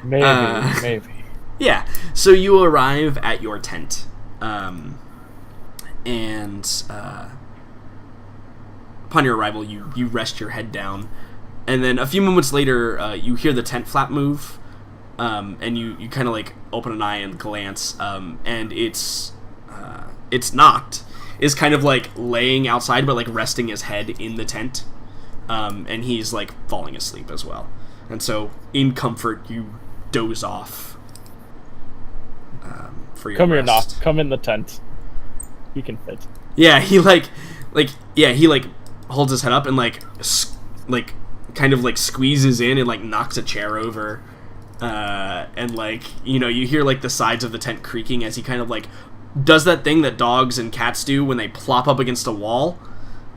Maybe. Yeah, so you arrive at your tent, and upon your arrival, you rest your head down, and then a few moments later, you hear the tent flap move, and you kind of like open an eye and glance, and it's Noct is kind of like laying outside, but like resting his head in the tent, and he's like falling asleep as well. And so, in comfort, you doze off. For your Come here, rest. Noct. Come in the tent. He can fit. Yeah, he he holds his head up and kind of squeezes in and like knocks a chair over, and you hear like the sides of the tent creaking as he kind of like does that thing that dogs and cats do when they plop up against a wall,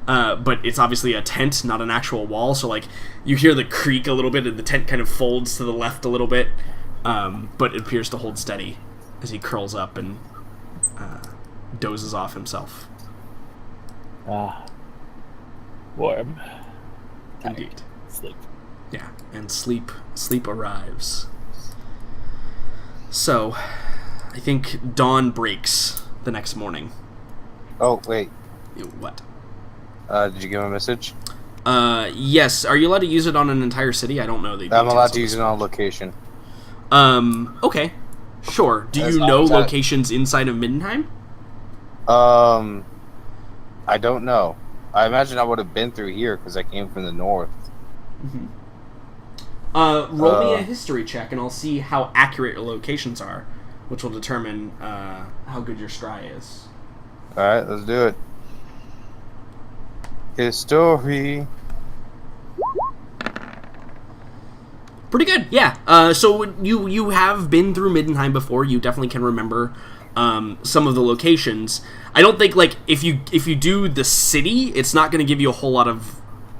but it's obviously a tent, not an actual wall. So like you hear the creak a little bit, and the tent kind of folds to the left a little bit, but it appears to hold steady as he curls up and dozes off himself. Warm. Indeed. Sleep. Yeah, and sleep arrives. So, I think dawn breaks the next morning. Oh, wait. What? Did you give him a message? Yes. Are you allowed to use it on an entire city? I don't know the I'm allowed details to use it on location. Okay. Sure. Do As you long know as locations inside of Middenheim? I don't know. I imagine I would have been through here because I came from the north. Mm-hmm. Roll me a history check, and I'll see how accurate your locations are, which will determine how good your scry is. Alright, let's do it. History. Pretty good, yeah. So you have been through Middenheim before. You definitely can remember some of the locations. I don't think if you do the city, it's not going to give you a whole lot of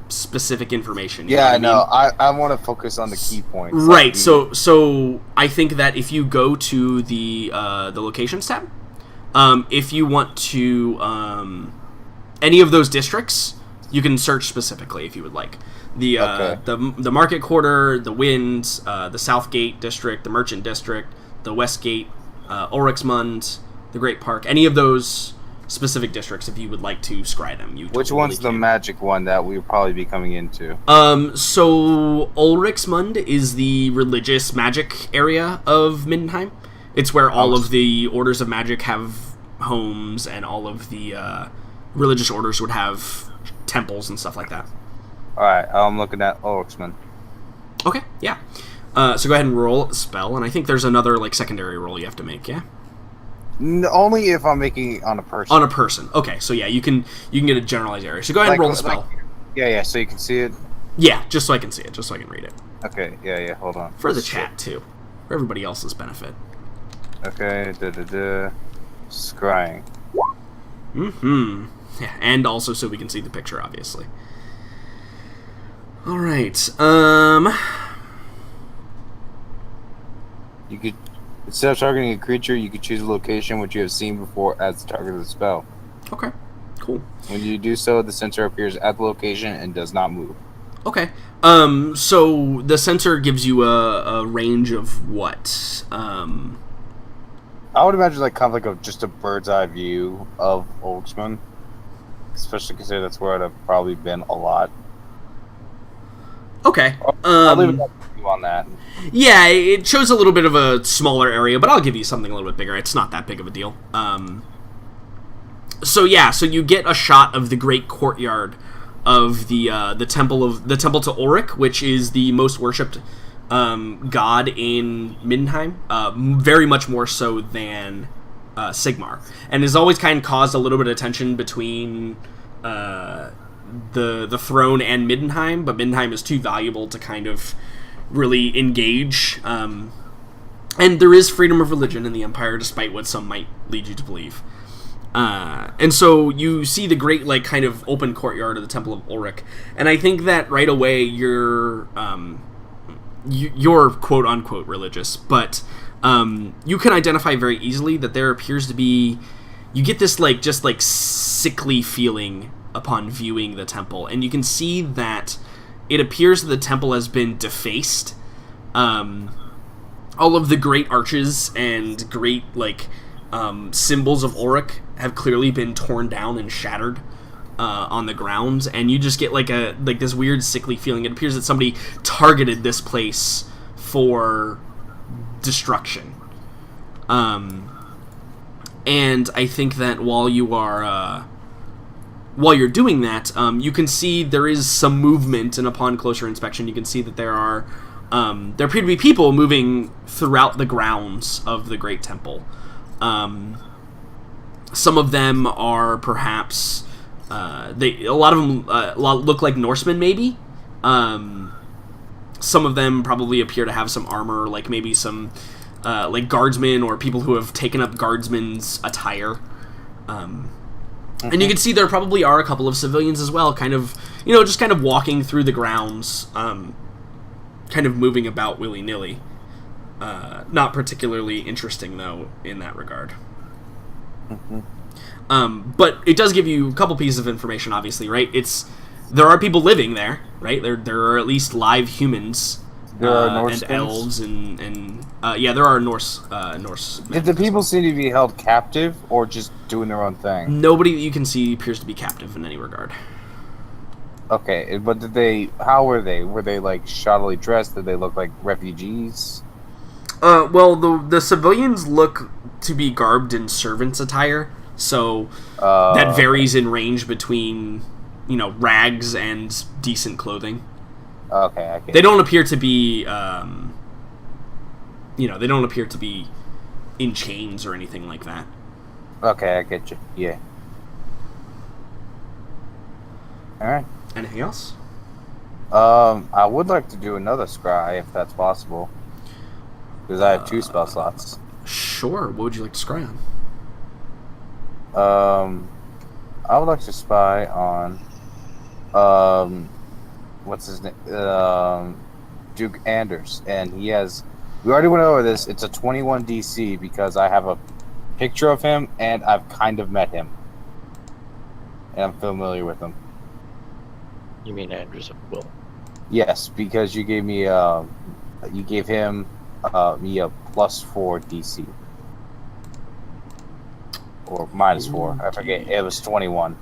specific information. Yeah, no, I want to focus on the key points. Right. So I think that if you go to the locations tab, if you want to any of those districts, you can search specifically if you would like. The Market Quarter, the Wind, the Southgate District, the Merchant District, the Westgate, Ulrichsmund, the Great Park, any of those specific districts if you would like to scry them. You Which totally one's the can. magic one that we would probably be coming into? So Ulrichsmund is the religious magic area of Mindenheim. It's where all of the orders of magic have homes, and all of the religious orders would have temples and stuff like that. Alright, I'm looking at Ulrichsmund. Okay, yeah. So go ahead and roll a spell, and I think there's another like secondary roll you have to make, yeah? Only if I'm making it on a person. On a person. Okay, so yeah, you can get a generalized area. So go ahead and roll a spell. Yeah, so you can see it? Yeah, just so I can see it, just so I can read it. Okay, yeah, hold on. For the chat, too. For everybody else's benefit. Okay, scrying. Mm-hmm. Yeah, and also so we can see the picture, obviously. Alright, You could, instead of targeting a creature, you could choose a location which you have seen before as the target of the spell. Okay, cool. When you do so, the sensor appears at the location and does not move. Okay, so the sensor gives you a range of what? I would imagine like kind of like just a bird's eye view of Ulrichsmund, especially considering that's where I've probably been a lot. Okay. I'll leave it up to you on that. Yeah, it shows a little bit of a smaller area, but I'll give you something a little bit bigger. It's not that big of a deal. So you get a shot of the great courtyard of the temple to Ulrich, which is the most worshipped god in Mindenheim, very much more so than Sigmar, and has always kind of caused a little bit of tension between the throne and Mindenheim, but Mindenheim is too valuable to kind of really engage. And there is freedom of religion in the Empire, despite what some might lead you to believe. And so you see the great, like, kind of open courtyard of the Temple of Ulrich, and I think that right away you're quote-unquote religious, but you can identify very easily that there appears to be... You get this, like, just, like, sickly feeling upon viewing the temple, and you can see that it appears that the temple has been defaced. All of the great arches and great, like, symbols of Ulrich have clearly been torn down and shattered on the ground, and you just get like this weird sickly feeling. It appears that somebody targeted this place for destruction. And I think that while you're doing that, you can see there is some movement, and upon closer inspection, you can see that there appear to be people moving throughout the grounds of the Great Temple. Some of them are perhaps a lot of them look like Norsemen, maybe. Some of them probably appear to have some armor, like maybe some like guardsmen or people who have taken up guardsmen's attire. And you can see there probably are a couple of civilians as well, kind of, just kind of walking through the grounds, kind of moving about willy-nilly. Not particularly interesting, though, in that regard. But it does give you a couple pieces of information, obviously, right? There are people living there, right? There are at least live humans. There are Norse and elves and there are Norse. Did the people seem to be held captive or just doing their own thing? Nobody that you can see appears to be captive in any regard. Okay, but how were they? Were they like shoddily dressed? Did they look like refugees? Well, the civilians look to be garbed in servants' attire, so that varies in range between, rags and decent clothing. Okay, I get They don't appear to be, they don't appear to be in chains or anything like that. Okay, I get you. Yeah. All right. Anything else? I would like to do another scry if that's possible, because I have 2 spell slots. Sure. What would you like to scry on? I would like to spy on, what's his name? Duke Anders, and he has. We already went over this. It's a 21 DC because I have a picture of him and I've kind of met him, and I'm familiar with him. You mean Andrews of Will? Yes, because you gave me you gave him me a +4 DC. or -4. I forget. It was 21.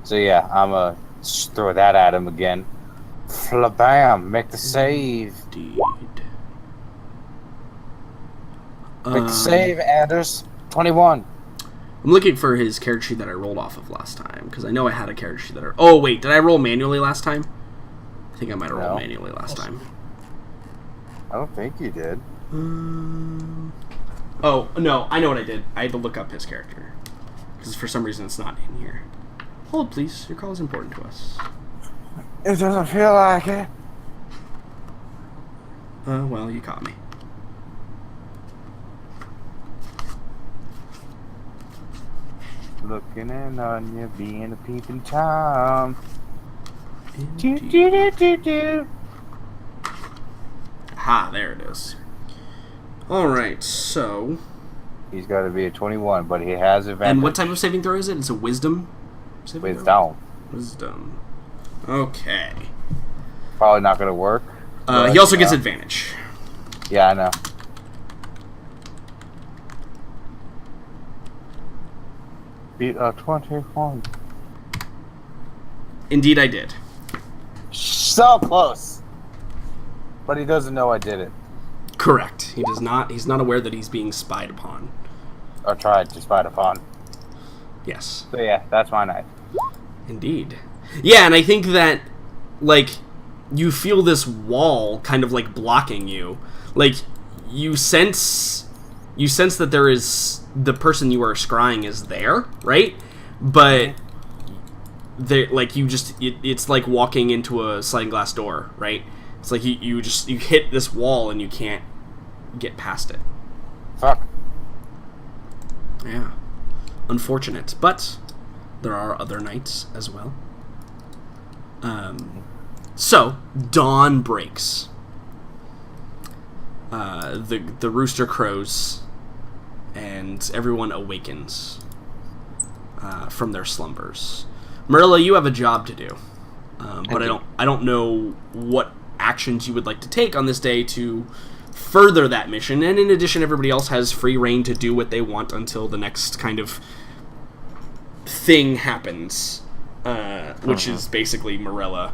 So yeah, I'm gonna throw that at him again. Flabam! Make the save. Indeed. Make the save, Anders. 21. I'm looking for his character sheet that I rolled off of last time, because I know I had a character sheet that I... Oh, wait, did I roll manually last time? I think I might have rolled manually last time. I don't think you did. Oh, no, I know what I did. I had to look up his character, because for some reason it's not in here. Hold, please. Your call is important to us. It doesn't feel like it. Well, you caught me. Looking in on you, being a peeping Tom. Ha, there it is. Alright, so... He's got to be a 21, but he has advantage. And what type of saving throw is it? It's a wisdom saving Wisdom. throw? Wisdom. Okay. Probably not going to work. He also gets advantage. Yeah, I know. Beat a 21. Indeed, I did. So close. But he doesn't know I did it. Correct. He does not. He's not aware that he's being spied upon. Or tried to spy upon. Yes. So yeah, that's my knife. Indeed. Yeah, and I think that, like, you feel this wall kind of, like, blocking you. Like, you sense that there is... The person you are scrying is there, right? But... like, you just... It's like walking into a sliding glass door, right? It's like you hit this wall and you can't get past it. Fuck. Yeah. Unfortunate. But there are other nights as well. So, dawn breaks. The rooster crows, and everyone awakens from their slumbers. Marilla, you have a job to do, but I don't know what actions you would like to take on this day to further that mission. And in addition, everybody else has free reign to do what they want until the next kind of thing happens, which is basically Marilla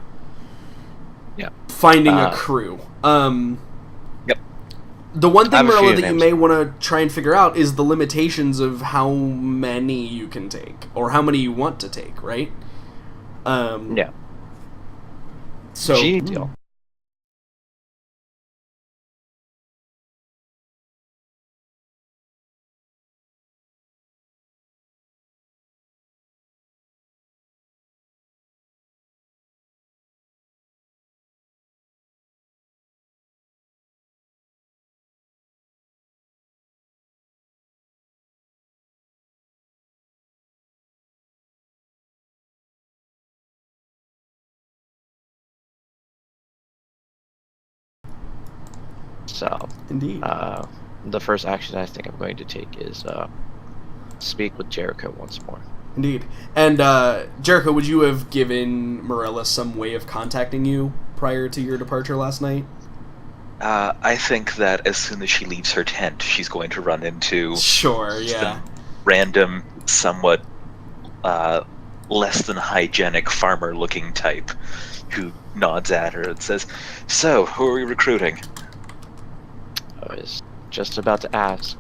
finding a crew. Yep. The one thing, I have a few Marilla, that you names. may want to try and figure out is the limitations of how many you can take, or how many you want to take, right? Yeah. So, G deal. So, indeed. the first action I think I'm going to take is speak with Jericho once more. Indeed. And, Jericho, would you have given Marilla some way of contacting you prior to your departure last night? I think that as soon as she leaves her tent, she's going to run into Sure, yeah. some random, somewhat less than hygienic farmer-looking type who nods at her and says, "So, who are we recruiting?" I was just about to ask,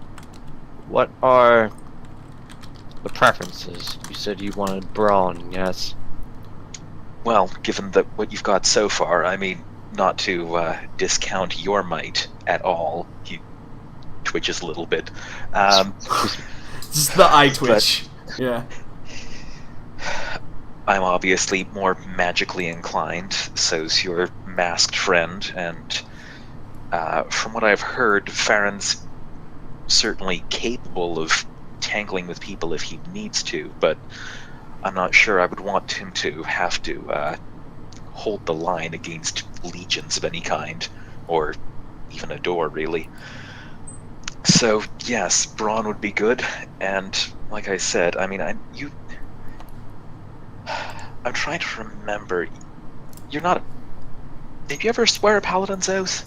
what are the preferences? You said you wanted brawn, yes? Well, given that what you've got so far, I mean, not to discount your might at all. He twitches a little bit. Just the eye twitch. Yeah. I'm obviously more magically inclined, so's your masked friend, and from what I've heard, Farron's certainly capable of tangling with people if he needs to, but I'm not sure I would want him to have to hold the line against legions of any kind, or even a door, really. So, yes, brawn would be good, and like I said, I mean, I'm trying to remember. You're not. Did you ever swear a paladin's oath?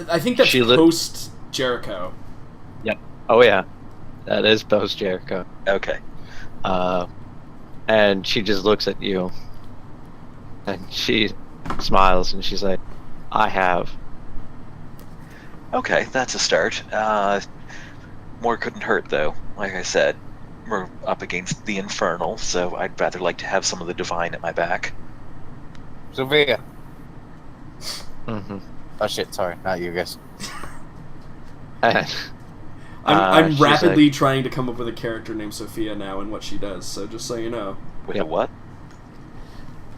I think that's She lit- post Jericho. Yep. Oh yeah. That is post Jericho. Okay. And she just looks at you, and she smiles, and she's like, "I have." Okay, that's a start. More couldn't hurt, though. Like I said, we're up against the Infernal, so I'd rather like to have some of the Divine at my back. Sophia. Mm-hmm. Oh shit, sorry, not you guys. And, I'm she's rapidly like, trying to come up with a character named Sophia now and what she does, so just so you know. Wait, Yep. what?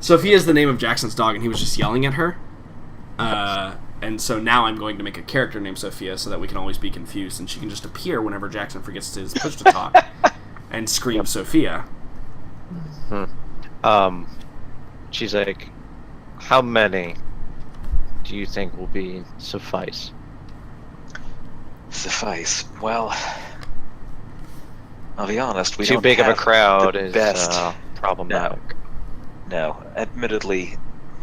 Sophia is the name of Jackson's dog, and he was just yelling at her. And so now I'm going to make a character named Sophia so that we can always be confused, and she can just appear whenever Jackson forgets his push to talk and scream Sophia. She's like, "How many do you think will be suffice?" Suffice. Well, I'll be honest, we Too don't big of a have crowd the is best. problematic. No, admittedly,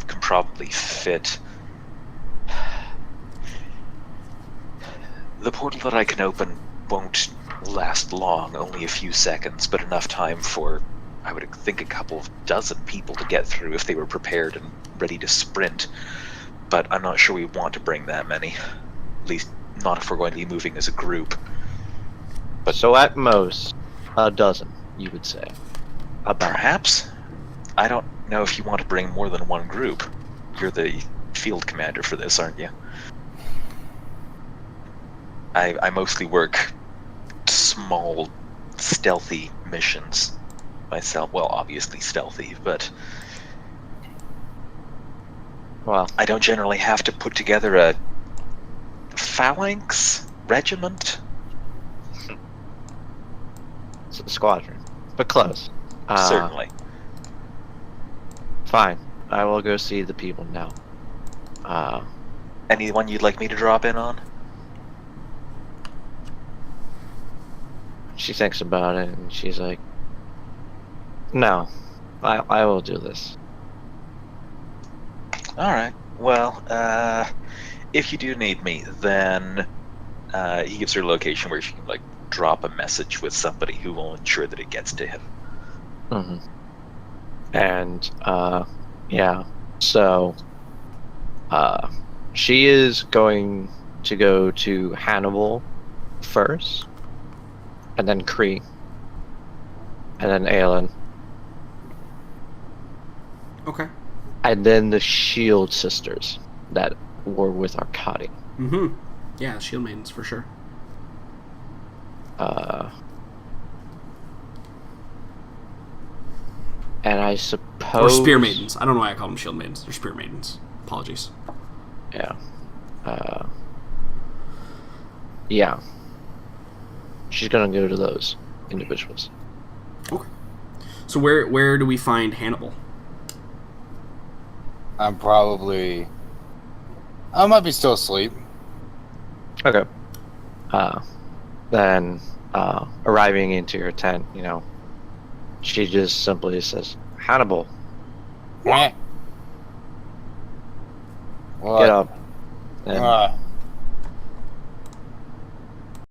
can probably fit. The portal that I can open won't last long, only a few seconds, but enough time for, I would think, a couple of dozen people to get through if they were prepared and ready to sprint. But I'm not sure we want to bring that many. At least not if we're going to be moving as a group. But so at most, a dozen, you would say. About. Perhaps? I don't know if you want to bring more than one group. You're the field commander for this, aren't you? I mostly work small, stealthy missions myself. Well, obviously stealthy, but Well, I don't generally have to put together a phalanx regiment. it's a squadron, but close. Certainly. Fine. I will go see the people now. Anyone you'd like me to drop in on? She thinks about it, and she's like, "No, I will do this." Alright. Well, if you do need me, then he gives her a location where she can, like, drop a message with somebody who will ensure that it gets to him. Mm-hmm. And, yeah. So, she is going to go to Hannibal first, and then Kree, and then Aelin, Okay. and then the Shield Sisters that were with Arcadi. Mm-hmm. Yeah, Shield Maidens, for sure. And I Or suppose... Spear Maidens. I don't know why I call them Shield Maidens. They're Spear Maidens. Apologies. Yeah. Yeah. She's gonna go to those individuals. Okay. So where do we find Hannibal? I might be still asleep. Okay. Then, arriving into your tent, she just simply says, "Hannibal, What? get up." And